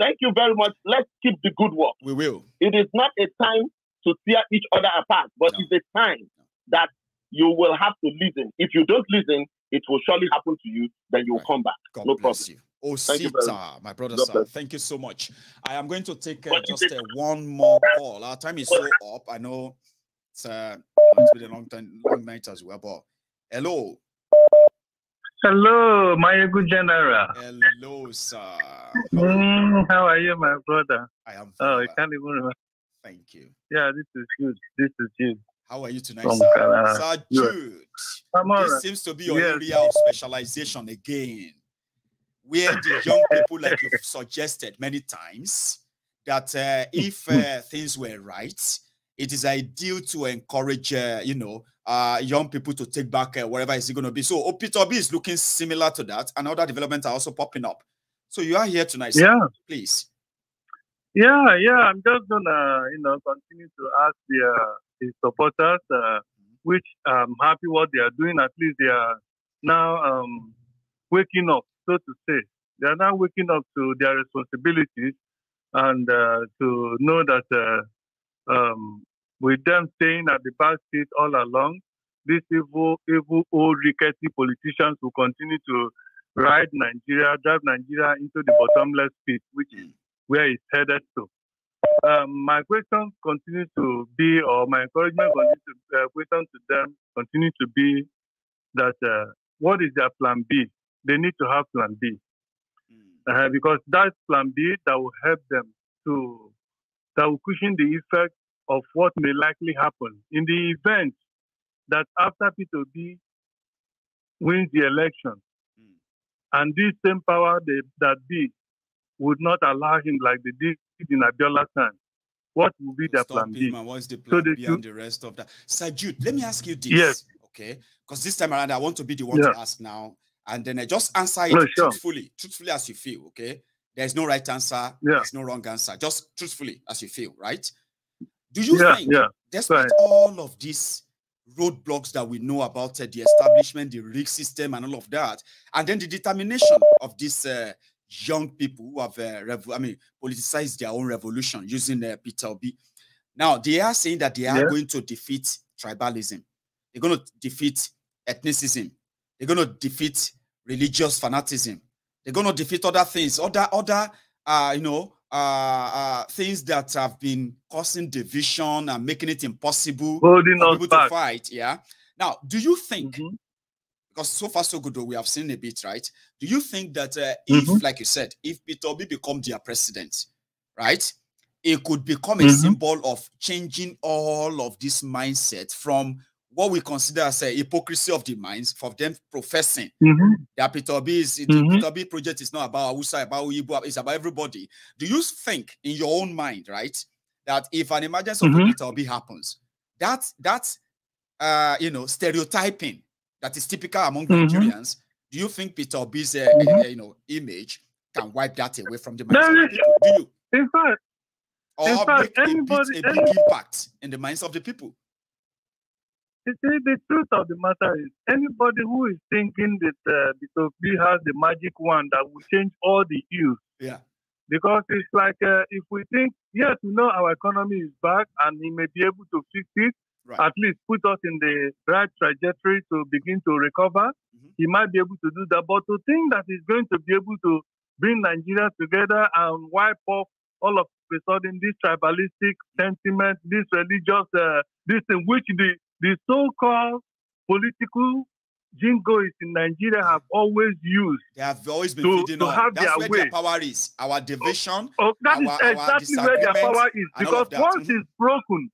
Thank you very much. Let's keep the good work. We will. It is not a time to tear each other apart, but it's a time that you will have to listen. If you don't listen, it will surely happen to you, then you will come back. God no bless problem. You. Osita, my brother, sir, thank you so much. I am going to take just one more call. Our time is so up. I know it's been a long night as well, but hello. Hello, my good general. Hello, sir. How are you, my brother? I am I can't even remember. Thank you. Yeah, this is good. This is good. How are you tonight, sir? Sir Jude. This seems to be your area of specialization again, where the young people, like you've suggested many times, that if things were right, it is ideal to encourage, young people to take back whatever it's going to be. So Opitobi is looking similar to that, and other developments are also popping up. So you are here tonight, sir. Yeah. Please. Yeah. I'm just gonna, continue to ask the supporters, which I'm happy what they are doing. At least they are now waking up, so to say. They are now waking up to their responsibilities and to know that with them staying at the back seat all along, these evil, old, rickety politicians will continue to drive Nigeria into the bottomless pit, which is where it's headed to. My question continues to be, or my encouragement question to them continue to be that what is their plan B? They need to have plan B. Because that's plan B that will help them that will cushion the effect of what may likely happen in the event that after P2B wins the election, and this same power that be would not allow him like they did in Abiola's time. What will be their plan B? What's the plan B and the rest of that? Sir Jude, let me ask you this, okay? Because this time around, I want to be the one to ask now, and then I just answer it truthfully as you feel, okay? There's no right answer, there's no wrong answer, just truthfully as you feel, right? Do you think, despite all of these roadblocks that we know about the establishment, the rig system, and all of that, and then the determination of these young people who have politicized their own revolution using Peter Obi. Now, they are saying that they are going to defeat tribalism. They're going to defeat ethnicism. They're going to defeat religious fanaticism. They're going to defeat other things, things that have been causing division and making it impossible for people to fight. Yeah. Now, do you think, because so far so good, though, we have seen a bit, right? Do you think that if, like you said, if Peter Obi become their president, right, it could become a symbol of changing all of this mindset from what we consider as a hypocrisy of the minds, for them professing that Peter Obi is, the Peter Obi project is not about Hausa, about Igbo, it's about everybody. Do you think in your own mind, right, that if an emergence of Peter Obi happens, that's you know, stereotyping that is typical among Nigerians, do you think Peter Obi's you know, image can wipe that away from the minds of the people? Do you? In fact, or make a big impact in the minds of the people? You see, the truth of the matter is, anybody who is thinking that Peter Obi has the magic wand that will change all the ills, because it's like if we think, yes, we know our economy is back and he may be able to fix it, at least put us in the right trajectory to begin to recover, he might be able to do that. But to think that he's going to be able to bring Nigeria together and wipe off all of a sudden this tribalistic sentiment, this religious, this thing which the so-called political jingoists in Nigeria have always used. They have always been feeding on. Have that's their where way. Their power is. Our division. That is exactly where their power is. Because once it's broken,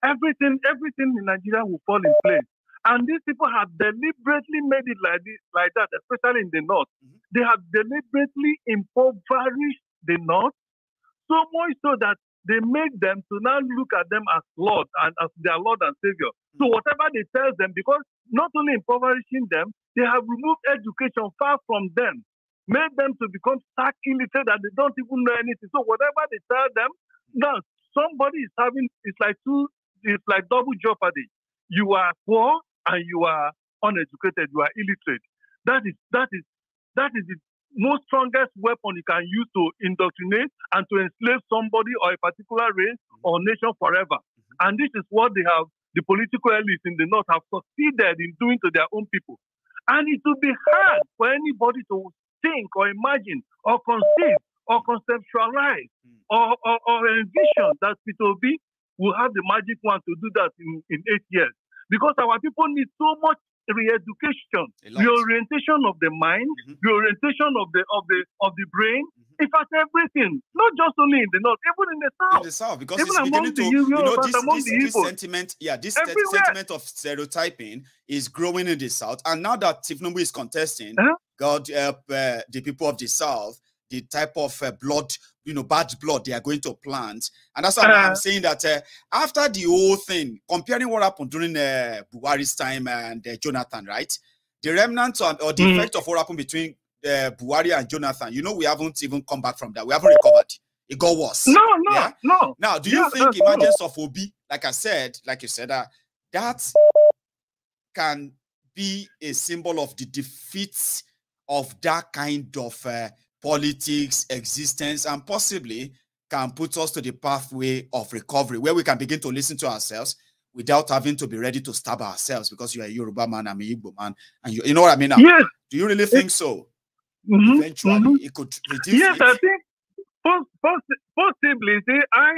everything in Nigeria will fall in place. And these people have deliberately made it like that, especially in the north. They have deliberately impoverished the north, so much so that they make them to now look at them as Lord and as their Lord and Savior. So whatever they tell them, because not only impoverishing them, they have removed education far from them, made them to become stark illiterate that they don't even know anything. So whatever they tell them, now somebody is having, it's like double jeopardy. You are poor and you are uneducated, you are illiterate. That is the most strongest weapon you can use to indoctrinate and to enslave somebody or a particular race or nation forever. And this is what the political elites in the north have succeeded in doing to their own people. And it will be hard for anybody to think or imagine or conceive or conceptualize or envision that Peter Obi will have the magic wand to do that in 8 years. Because our people need so much re-education, reorientation of the mind, reorientation of the brain. In fact, everything, not just only in the north, even in the south. In the south, because even it's beginning to, this sentiment, this sentiment of stereotyping is growing in the south. And now that Tifnumbu is contesting, God help the people of the south, the type of blood, bad blood they are going to plant. And that's why I'm saying that after the whole thing, comparing what happened during Buhari's time and Jonathan, right? The remnants or the effect of what happened between Buhari and Jonathan, we haven't even come back from that. We haven't recovered. It got worse. No. Now, do you think emergence of Obi, like you said, that can be a symbol of the defeat of that kind of politics, existence, and possibly can put us to the pathway of recovery where we can begin to listen to ourselves without having to be ready to stab ourselves because you're a Yoruba man, I'm a Igbo man, and you know what I mean now? Yes. Do you really think so? Eventually, it could reduce it? I think possibly. See, I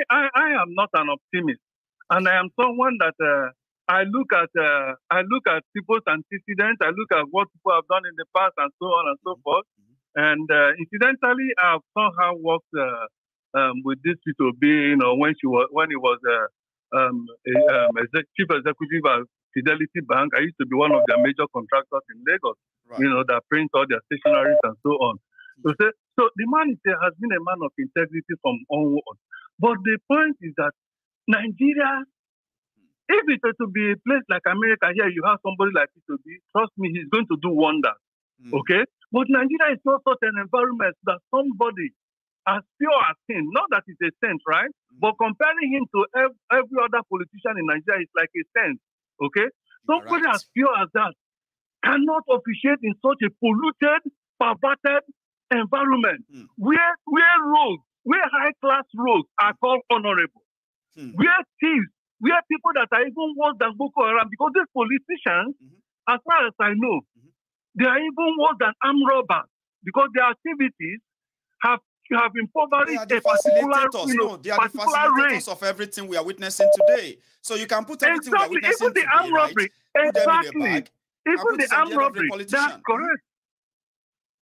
am not an optimist, and I am someone that I look at people's antecedents, I look at what people have done in the past, and so on and so forth. And incidentally, I've somehow worked with this Peter Obi, when he was chief executive at Fidelity Bank. I used to be one of their major contractors in Lagos, that print all their stationaries and so on. So the man has been a man of integrity from onward. But the point is that Nigeria, if it were to be a place like America, here you have somebody like Peter Obi, trust me, he's going to do wonders. Okay? But Nigeria is not such an environment that somebody as pure as him, not that he's a saint, right? But comparing him to every other politician in Nigeria is like a saint. Okay? Somebody as pure as that cannot officiate in such a polluted, perverted environment where high-class roads are called honorable, where thieves, where people that are even worse than Boko Haram, because these politicians, as far as I know, they are even worse than armed robbers because their activities have impoverished a particular, they are the facilitators of everything we are witnessing today. So you can put everything we are witnessing even the armed robbery, Exactly. Even the armed robbery. That's correct.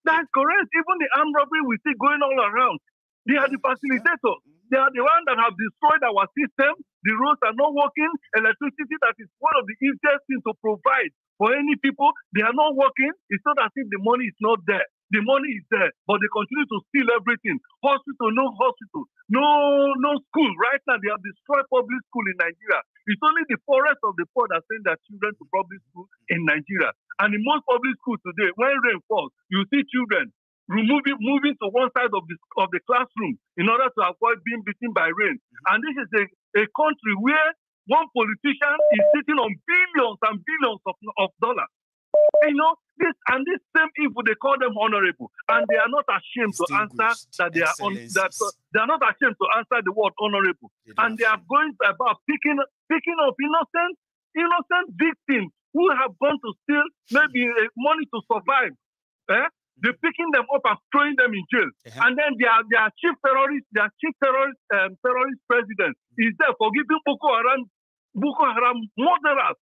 That's correct. Even the armed robbery we see going all around. They are the facilitators. They are the ones that have destroyed our system. The roads are not working. Electricity, that is one of the easiest things to provide for any people. They are not working. It's not as if the money is not there. The money is there, but they continue to steal everything. Hospital, no hospital. No school. Right now, they have destroyed public school in Nigeria. It's only the poorest of the poor that send their children to public school in Nigeria. And in most public schools today, when rain falls, you see children moving to one side of the classroom in order to avoid being beaten by rain. And this is a country where one politician is sitting on billions and billions of dollars. You know, this same evil, they call them honorable, and they are not ashamed to answer that they are they are not ashamed to answer the word honorable, and they are going about picking up innocent victims who have gone to steal maybe money to survive. They're picking them up and throwing them in jail, and then their chief terrorist president is there forgiving Boko Haram murderers.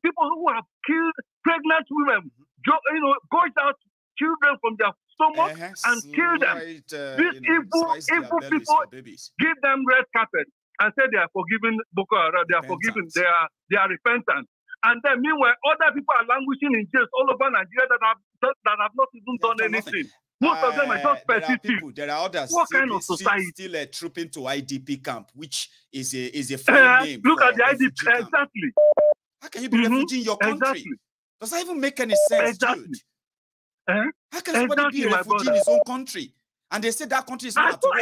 People who have killed pregnant women, gouged out children from their stomach and killed them. These evil people give them red carpet and say they are forgiving Boko Haram, they are forgiving, they are repentant. And then meanwhile, other people are languishing in jails all over Nigeria that have not even done anything. Most of them are just petty. There are others still trooping to IDP camp, which is a foreign name. Look at the IDP, exactly. How can you be refugee in your country? Does that even make any sense, dude? How can somebody be a refugee in his own country? And they say that country is not at war.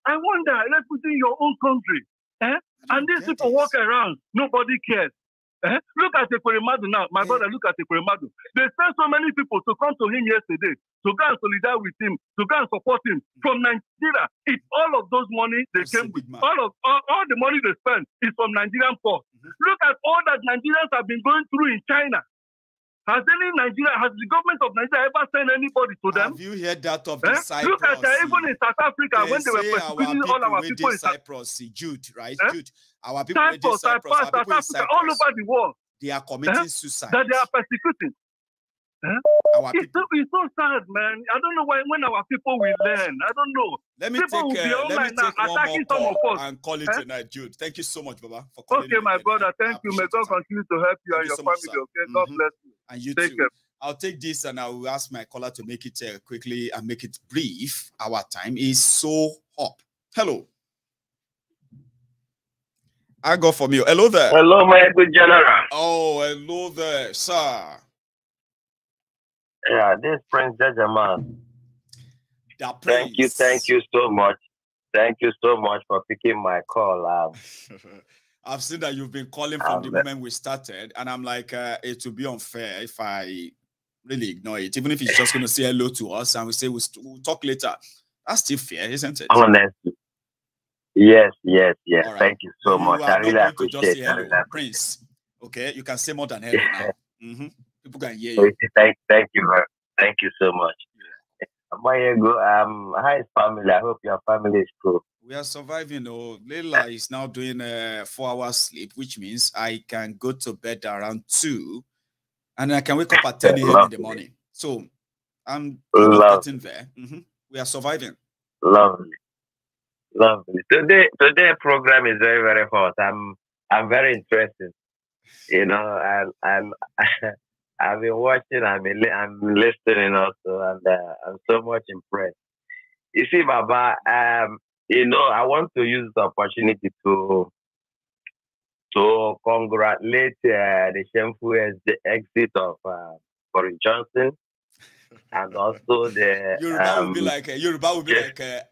I wonder, refugee in your own country. And these people walk around, nobody cares. Look at Ekweremadu now. My brother, look at Ekweremadu. They sent so many people to come to him yesterday to go and solidarize with him, to go and support him from Nigeria. It's all of those money they came with. All the money they spent is from Nigerian poor. Look at all that Nigerians have been going through in China. Has the government of Nigeria ever sent anybody to them? Have you heard that of the Cyprus? Look at even in South Africa when they were persecuting all our people in Cyprus, Jude, right? Jude, our people in Cyprus, South Africa, all over the world. They are committing suicide. That they are persecuting. It's so sad, man. I don't know when our people will learn. I don't know. Let me take one more call and call it tonight, Jude. Thank you so much, Baba, for calling. Okay, my brother. Thank you. May God continue to help you and your family. Okay, God bless you. And you too. I'll take this and I will ask my caller to make it quickly and make it brief. Our time is so up. Hello. I go from you. Hello there. Hello, my good general. Oh, hello there, sir. Yeah, this Prince Jajaman. Thank you so much. Thank you so much for picking my call. I've seen that you've been calling from the moment we started, and I'm like, it would be unfair if I really ignore it, even if it's just going to say hello to us and we say we'll talk later. That's still fair, isn't it? Honestly. Yes. Right. Thank you so much. I really appreciate it. Prince, okay? You can say more than hello now. People can hear you. Thank you so much. Hi, family. I hope your family is cool. We are surviving. Leila is now doing 4 hours sleep, which means I can go to bed around 2, and I can wake up at 10 a.m. in the morning. So I'm getting there. We are surviving. Lovely. Today program is very, very hot. I'm very interested. I've been watching, I'm listening also, and I'm so much impressed. You see, Baba, I want to use the opportunity to congratulate the shameful exit of Boris Johnson, and also the Yoruba would be like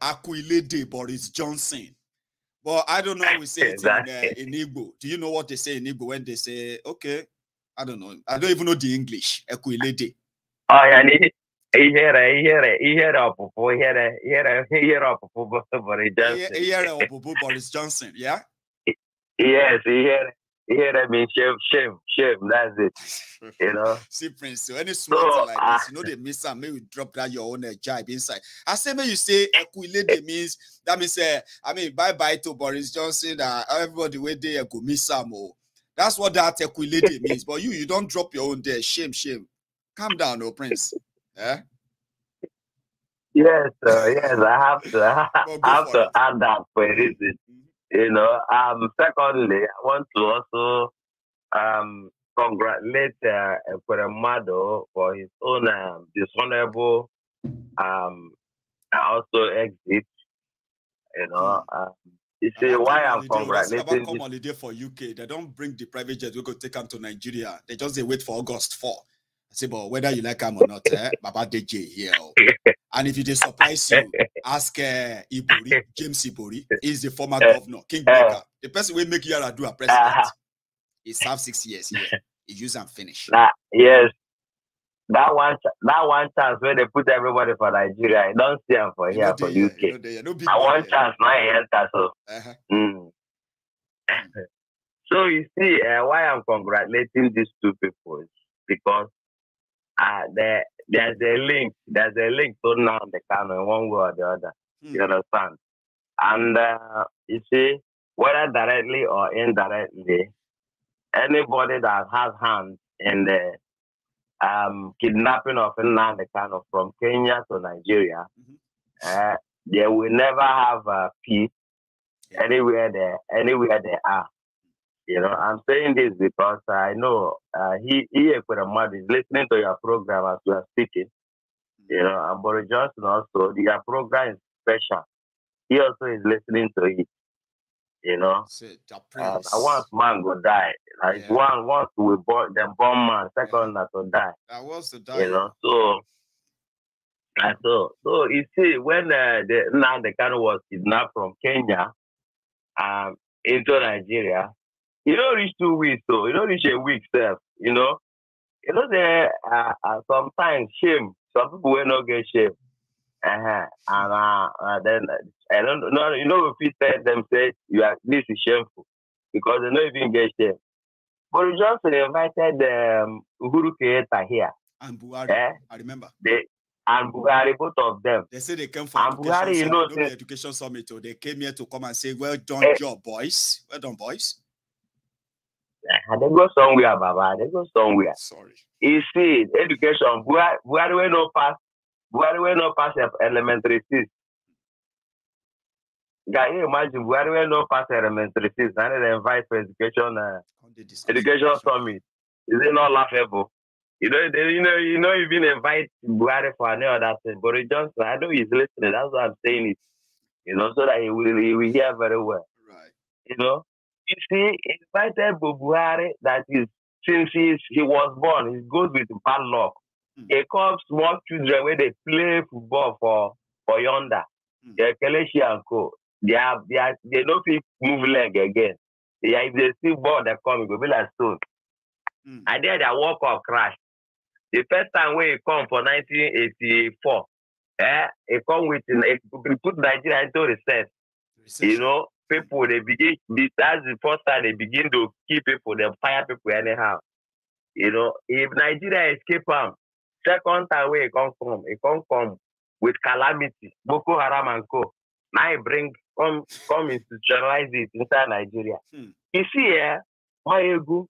Akuilede Boris Johnson. But I don't know how we say it in Igbo. Do you know what they say in Igbo when they say, okay? I don't know. I don't even know the English. Equility. Oh, yeah. Boris Johnson, yeah? Yes, he means shame. That's it. See, Prince, so any small thing like this, they miss some, maybe drop that your own jibe inside. I say, when you say equility means, that means, bye-bye to Boris Johnson, everybody wait there go miss some more. That's what that Atiku lady means. But you don't drop your own there. Shame. Calm down, oh Prince. Yeah. Yes, yes, I have to add that for a reason. You know, secondly, I want to also congratulate Kweremado for his own dishonorable also exit. You know, you see why I'm congratulating. Come holiday for UK. They don't bring the private jet. We go take them to Nigeria. They just wait for August 4. I say, but whether you like them or not, Baba DJ here. And if it surprise you, ask Ibori, James Ibori. He's the former governor, Kingmaker. The person will make you do a president. He served 6 years here. He use and finish. Yes. That one chance where they put everybody for Nigeria, I don't see them for here for UK. I want chance now I enter so. So you see why I'm congratulating these two people is because there's a link to now the canon one way or the other. You understand? And you see, whether directly or indirectly, anybody that has hands in the kidnapping of Nnamdi Kanu from Kenya to Nigeria, they will never have peace anywhere they are. You know, I'm saying this because I know he is listening to your program as we are speaking. You know, and Boris Johnson also, your program is special. He also is listening to it. You know, once man go die, like once we born them born man, second that to die. That was to die. You know, so you see when the Nnamdi Kanu was kidnapped from Kenya into Nigeria, you don't reach 2 weeks, so you don't reach a week self, you know. You know, there sometimes shame. Some people will not get shame. And then I don't know, you know, if you tell them say this is shameful because they don't even get shame. But we just invited Uhuru Kenyatta here. And Buhari, I remember. And Buhari, both of them. They say they came for education summit, no the education summit, or they came here to come and say, well done, job, boys. Well done, boys. They go somewhere, Baba. They go somewhere. Sorry. You see, education, Buhari will not pass. Buhari will not pass elementary 6. Can you imagine Buhari will not pass elementary 6 and they invite for education summit? Is it not laughable? You know, even invite Buhari for any other thing. Boris Johnson, I know he's listening. That's why I'm saying it. You know, so that he will hear very well. Right. You know, you see, invited Buhari that is since he was born, he goes with bad luck. He comes small children where they play football for yonder. They're Kelechi and Co. They don't feel move leg again. If they see ball, they come, it will be like stone. And then they walk off crash. The first time when he come for 1984, he come with he put Nigeria into recess. You know, people they begin. That's the first time they begin to kill people. They fire people anyhow. You know, if Nigeria escape him, second time where he come with calamity, Boko Haram and Co. Now he come institutionalize it inside Nigeria. You see, my ego.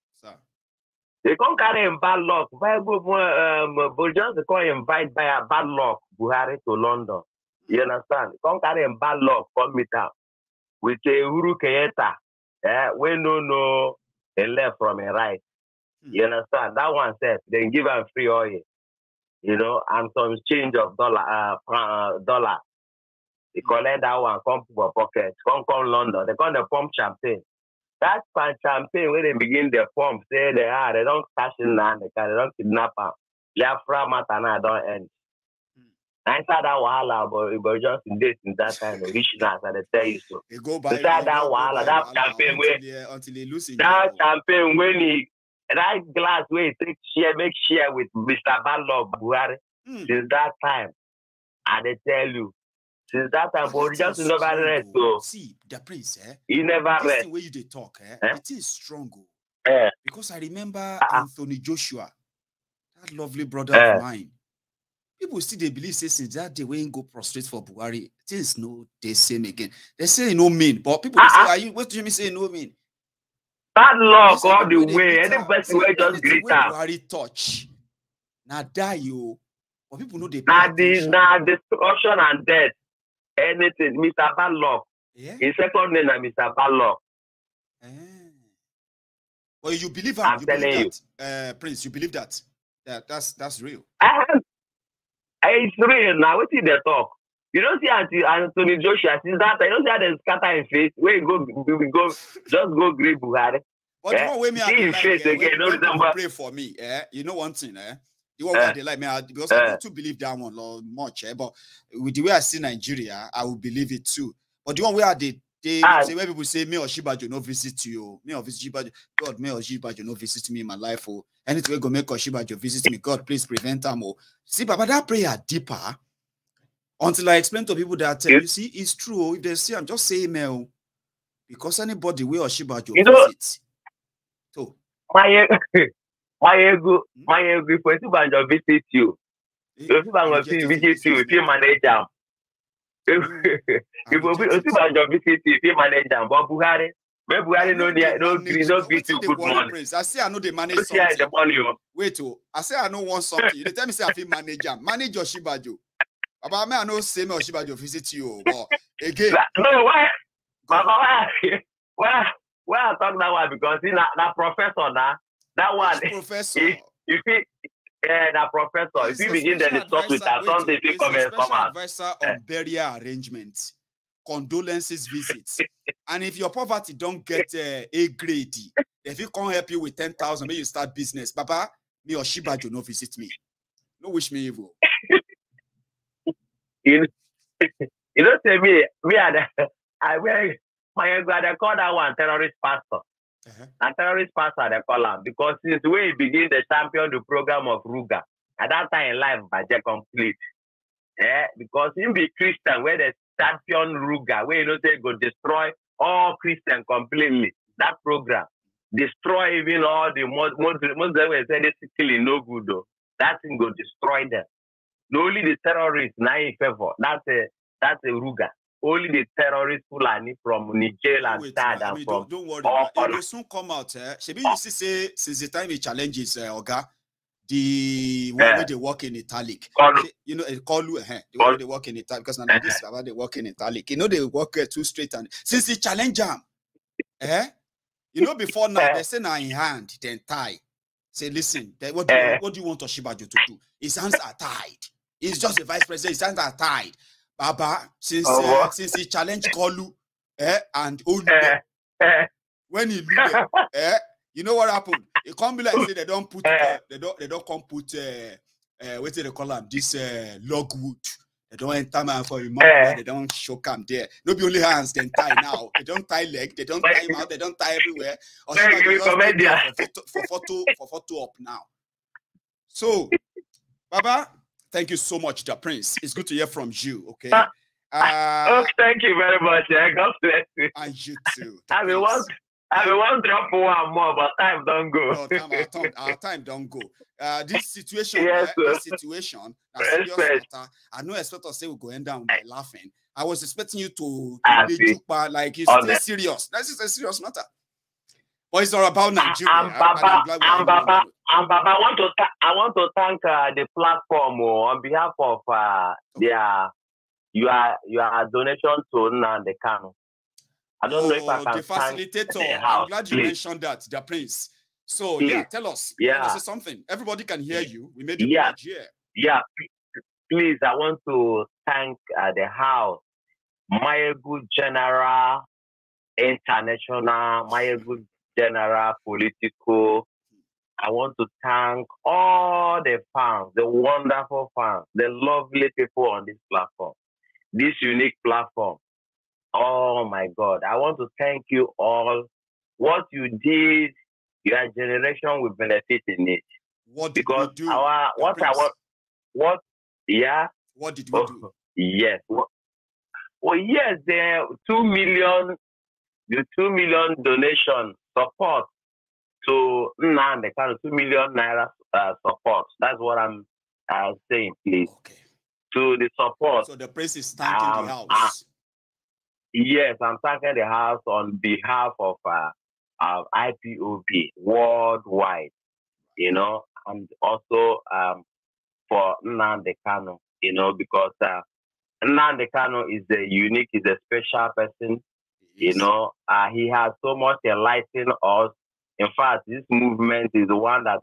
They can't carry him bad luck. Boris Johnson can't invite by a bad luck Buhari to London. You understand? They can't carry him bad luck come meet up with a Uhuru Kenyatta. We no a left from a right. You understand? That one said they give him free oil. You know, and some change of dollar. They collect that one, come to our pocket, come London. They come to pump champagne. That champagne where they begin their pump, say they don't cash in land, they don't kidnap them. Their Matana don't end. Inside that wahala, but just in this in that kind of richness, and they tell you so. Inside that wahala, that champagne where until they lose that champagne when that glass where he make share with Mr. Badlove Buhari. Since that time, and they tell you. Since that time, but just never rest. So see the prince, he never rest. The way you they talk, it is strong. Because I remember Anthony Joshua, that lovely brother of mine. People still they believe since that day when go prostrate for Buhari, things no they same again. They say no mean, but people they say, what do you mean say no mean? bad luck all the way. Any person will just greet her. Touch. Now die you. But people know they now destruction and death. Anything, Mr. Bad Luck. Yeah. His second name is Mr. Bad Luck. Well, you believe him? I'm telling you, Prince. You believe that? That's real. It's real now. What did they talk? You don't see Anthony Joshua since that. You don't see how they scatter his face. Where you go, just go greet Buhari. But the one way me see his face again. Don't pray for me. You know one thing. The one where they like me because I don't believe that one much. But with the way I see Nigeria, I will believe it too. But the one where they say where people say me or Shibajo no visit you, me or visit Shibajo, God, me or Shibajo no visit me in my life. Or anything we go make or Shibajo visit me, God, please prevent them. Or see, but that prayer deeper. Until I explain to people that you see, it's true. If they say I'm just saying email because anybody will or Shibajo visit. So my ego, if Shibajo visit you, if Shibajo visit you, if you manage them. If Shibajo visit you, if you manage them, but Buhari no greet you good morning. I say I know they manage something. Wait, I say I know want something. You tell me say I feel manage them. Manage your Shibajo. About me, I know say me or Shibajo visit you. But again, no, why? Why I talk that one because see that professor now. That one professor. If he that professor, if you begin to discuss with that, something if you come out. Advisor on burial arrangements, condolences visits, and if your poverty don't get a grade, if he can't help you with 10,000, maybe you start business. Papa, me or Shibajo no visit me. No wish me evil. You don't say me my God, they call that one terrorist pastor. And terrorist pastor they call him because since we begin the champion the program of Ruga, at that time in life budget complete. Because him be Christian where the champion Ruga, where you know they go destroy all Christian completely. That program destroy even all the most they will say this killing no good though. That thing go destroy them. Only the terrorists now in favor. That's a Ruga. Only the terrorists Fulani from Niger and Chad and from. Don't worry. It will soon come out. Shebi you see say since the time he challenges Oga, the one where they work in italic. You know, call you the one where they work in italic because now this about they work in italic. You know they work too straight and since he challenge them, you know before now they say now in hand then tie. Say listen, what do you want Shibajo to do? His hands are tied. He's just a vice president. His hands are tied. Baba, since he challenged Kolu, and Olu, when he lose, you know what happened? It can't be like say they don't put they don't come put what do they call them? This logwood. They don't enter man for a month. They don't show him there. No be only hands then tie now. They don't tie leg. They don't tie mouth. They don't tie everywhere. Or for photo up now. So, Baba. Thank you so much, the Prince. It's good to hear from you, okay? Thank you very much. God bless you. And you too. I will want drop one more, but time don't go. No, our time don't go. This situation, this situation, serious matter. I know expect us say we go end down by laughing. I was expecting you to be like it's still serious. This is a serious matter. But it's all about Nigeria. Baba, I want to thank the platform on behalf of your donation to Nnamdi Kanu. I don't know if I can the facilitator. I'm glad you mentioned that, the Prince. So tell us. This is something. Everybody can hear you. We made it here. Yeah. Please, I want to thank the house, my good general, international, my good general, political. I want to thank all the fans, the wonderful fans, the lovely people on this platform, this unique platform. Oh my God. I want to thank you all. What you did, your generation will benefit in it. What did we do? What did we do? Yes. Yes, the 2 million donation support to Nnamdi Kanu, 2 million naira support. That's what I'm saying, please. Okay. To the support. So the Prince is thanking the house. Yes, I'm thanking the house on behalf of IPOB worldwide, you know, and also for Nnamdi Kanu, you know, because Nnamdi Kanu is a special person, you know. He has so much enlightened us. In fact, this movement is the one that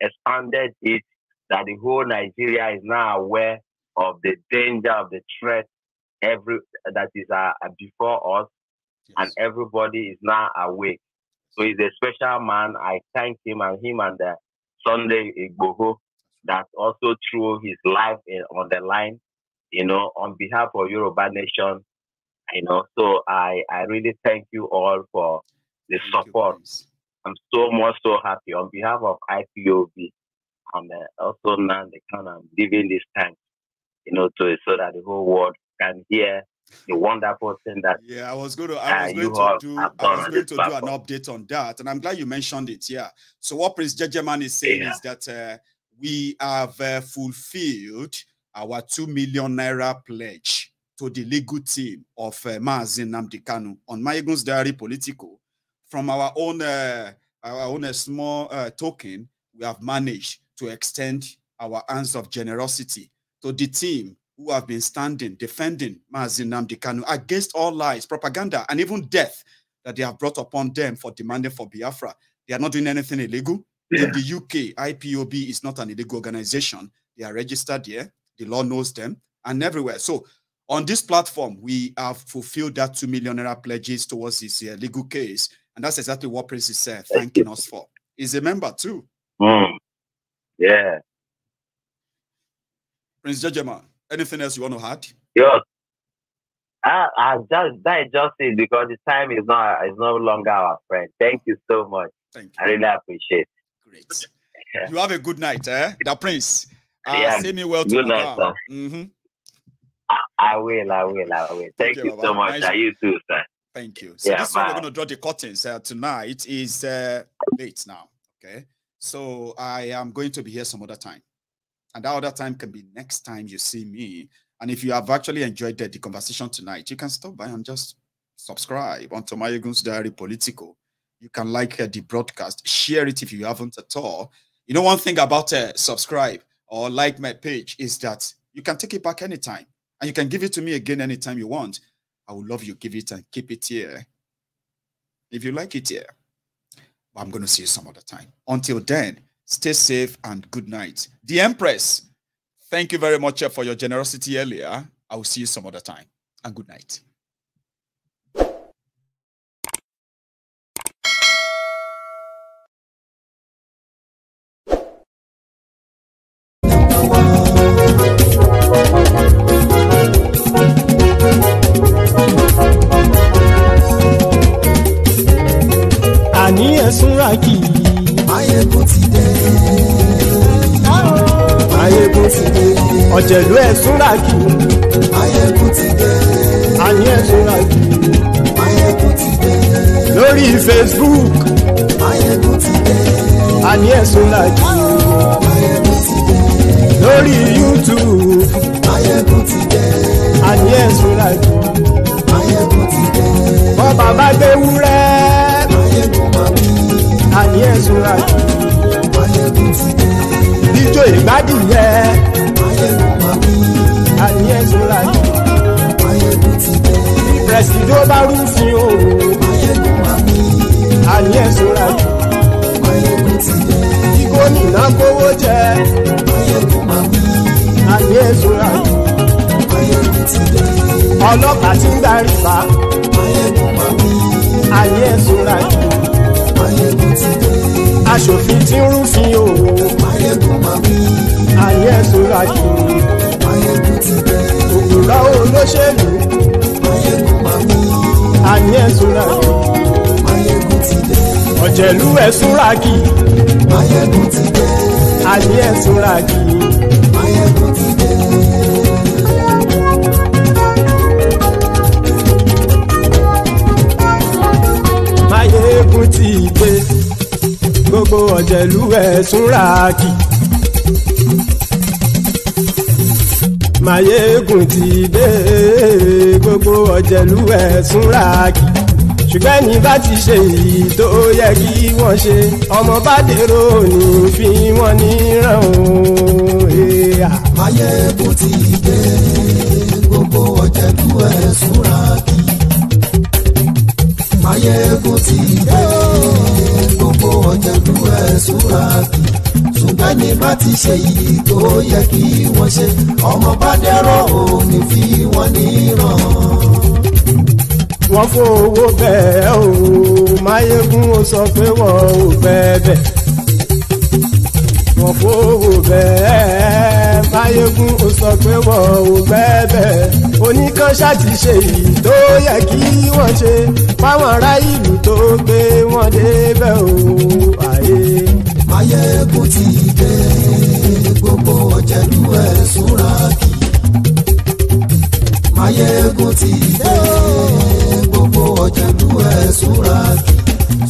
expanded it, that the whole Nigeria is now aware of the danger, of the threat that is before us, and everybody is now awake. So he's a special man. I thank him and Sunday Igboho that also threw his life on the line, you know, on behalf of Yoruba Nation, you know. So I really thank you all for the support. I'm so happy on behalf of IPOB. And also now they can giving this time, you know, so that the whole world can hear the wonderful thing that. Yeah, I was going to do an update on that, and I'm glad you mentioned it. Yeah. So what Prince Jejeman is saying is that we have fulfilled our 2 million naira pledge to the legal team of Mazi Nnamdi Kanu on Mayegun's Diary Political. From our own small token, we have managed to extend our hands of generosity to the team who have been defending Mazi Nnamdi Kanu against all lies, propaganda, and even death that they have brought upon them for demanding for Biafra. They are not doing anything illegal. In the UK, IPOB is not an illegal organization. They are registered here. The law knows them, and everywhere. So on this platform, we have fulfilled that 2 million naira pledges towards this legal case. And that's exactly what Prince is thanking us for. He's a member too. Yeah. Prince Jejeman, anything else you want to add? Yes. I just it because the time is no longer our friend. Thank you so much. Thank you. I really appreciate it. Great. You have a good night, The Prince. Say me well to good night, sir. I will. Thank you so much. Nice. You too, sir. Thank you. So this is where we're going to draw the curtains. Tonight is late now. Okay. So I am going to be here some other time. And that other time can be next time you see me. And if you have actually enjoyed the conversation tonight, you can stop by and just subscribe onto Mayegun's Diary Political. You can like the broadcast, share it if you haven't at all. You know, one thing about subscribe or like my page is that you can take it back anytime. And you can give it to me again anytime you want. I would love you to give it and keep it here. If you like it here. But I'm going to see you some other time. Until then, stay safe and good night. The Empress, thank you very much for your generosity earlier. I will see you some other time. And good night. Súnrakì. Máyégún ti dé. Máyégún ti dé. Ọ̀jẹ̀lú ẹ̀ Súnrakì. Máyégún ti dé. Àní ẹ̀ Súnrakì. Máyégún ti dé. Lórí Facebook. Máyégún ti dé. Àní ẹ̀ Súnrakì. Máyégún ti dé. Lórí YouTube. Máyégún ti dé. Àní ẹ̀ Súnrakì. Máyégún ti dé. Bọ́ba bá gbé wúrẹ́. Máyégún máa bí. Àní ẹ̀ Súnrakì. Máyégún ti dé. Ijó ìgbádùn yẹ. Máyégún máa bí. Àní ẹ̀ Súnrakì. Máyégún ti dé. Pẹ̀sìdó bá rúfin o. Máyégún máa bí. Àní ẹ̀ Súnrakì. Máyégún ti dé. Kí gómìnà kówó jẹ. Máyégún máa bí. Àní ẹ̀ Súnrakì. Máyégún ti dé. Ọlọ́pàá tí ń darí bá. Máyégún máa bí. Àní ẹ̀ Súnrakì. Máyégún ti dé. Aṣòfin tí ń rúfin o. Máyégún máa bí. Àní ẹ̀ Súnrakì. Máyégún ti dé. Òpùrọ́ olóṣèlú. Máyégún máa bí. Àní ẹ̀ Súnrakì. Máyégún ti dé. Ọ̀jẹ̀lú ẹ̀ Súnrakì. Máyégún ti dé. Àní ẹ̀ Súnrakì. Máyégún ti dé. Máyégún ti dé. Gbogbo ọ̀jẹ̀lú ẹ̀ Súnrakì. Máyégún ti dé. Gbogbo ọ̀jẹ̀lú ẹ̀ Súnrakì. ṣùgbọ́n ní bá ti ṣe èyí tó yẹ kí wọ́n ṣe ọmọ bá dèrò ní fi wọ́n níran o. Máyégún ti dé gbogbo ọ̀jẹ̀lú ẹ̀ súnra kí. Máyégún ti dé gbogbo ọ̀jẹ̀lú ẹ̀ súnra kí. Ṣùgbọ́n ní bá ti ṣe èyí tó yẹ kí wọ́n ṣe ọmọ bá dèrò ní fi wọ́n níran. Wọ́n fowó bẹ́ẹ̀ o Máyégún ó sọ pé wọ́n ò bẹ́ẹ̀. Wọ́n fowó bẹ́ẹ̀ Máyégún ó sọ pé wọ́n ò bẹ́ẹ̀. Oníkan ṣáàtì ṣe èyí tó yẹ kí wọ́n ṣe fáwọn ará ìlú tó gbé wọn débẹ̀ o. Máyégún ti dé gbogbo ọ̀jẹ̀lú ẹ̀ súnra kí. Máyégún ti dé gbogbo ọ̀jẹ̀lú ẹ̀ súnra kí.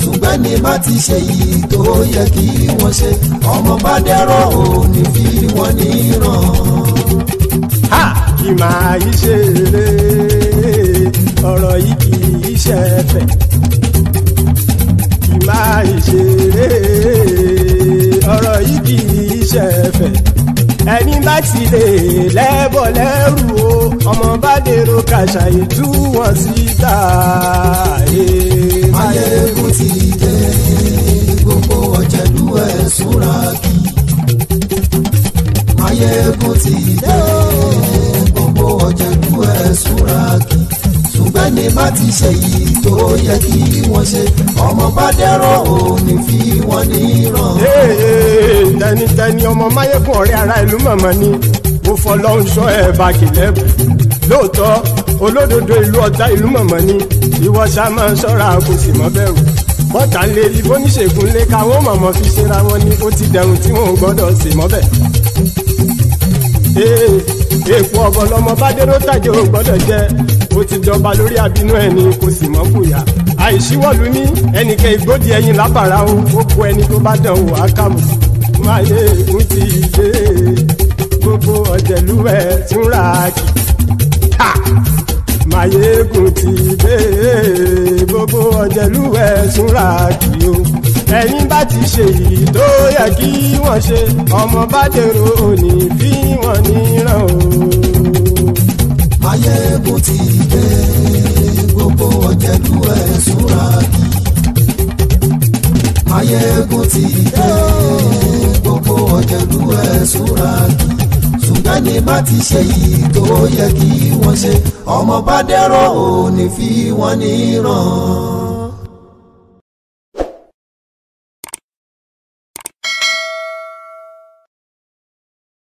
Ṣùgbọ́n ní bá ti ṣe yìí tó yẹ kí wọ́n ṣe ọmọ bá dẹ́rọ̀ ò ní fi wọ́n níran. Kì máa yí ṣeré ọ̀rọ̀ yìí kì í ṣe ẹ̀fẹ̀. Kì máa yí ṣeré ọ̀rọ̀ yìí kì í ṣe ẹ̀fẹ̀. Ẹni bá ti lè lẹ́bọ̀ lẹ́rù o ọmọ bá dèrò kàṣàyè tú wọn síta. Máyégún ti dé gbogbo ọ̀jẹ̀lú ẹ̀ súnra kí. Máyégún ti dé gbogbo ọ̀jẹ̀lú ẹ̀ súnra kí. Ṣùgbọ́n ní bá ti ṣe yìí tó yẹ kí wọ́n ṣe ọmọ bá dẹ́rọ̀ ò ní fi wọ́n níran. Tẹnitẹni ọmọ Máyégún ọ̀rẹ́ ara ìlú mọ̀mọ́ ni mo fọlọ́run ṣọ́ ẹ̀ bá kìlẹ́bù. Lóòótọ́ olódodo ìlú ọ̀tá ìlú mọ̀mọ́ ni ìwọ ṣá máa ń ṣọ́ra kò sì mọ́ bẹ̀rù. Bọ́tà ń lè rí bóníṣègùn lé káwọn mọ̀mọ́ fi ṣera wọn ni ó ti dẹrùn tí wọn ò gbọ́dọ̀ sì mọ́ bẹ̀. Èèpo ọ̀bọ lọmọ bá dérò tàjẹ́ ò gbọ́dọ̀ jẹ́ ó ti jọba lórí àbínú ẹni kò sì mọ́ bùyà. Àìsíwọ́lu ní ẹnìkẹ́ ìgbódì ẹyin lábàrá o ó kó ẹni tó bá dán wò á kàmù. Máyégún ti dé gbogbo ọ̀jẹ̀lú ẹ̀ túnra kì. Máyégún ti dé gbogbo ọ̀jẹ̀lú ẹ̀ túnra kì o. Ẹ̀yin bá ti ṣe èyí tó yẹ kí wọ́n ṣe ọmọ bá dèrò òní fi wọ́n níran o. Máyégún ti dé gbogbo ọ̀jẹ̀lú ẹ̀ súnra kí. Máyégún ti dé gbogbo ọ̀jẹ̀lú ẹ̀ súnra kí. Ṣùgbọ́n ní bá ti ṣe yìí tó yẹ kí wọ́n ṣe ọmọ bá dẹ́rọ̀ ò ní fi wọ́n níran.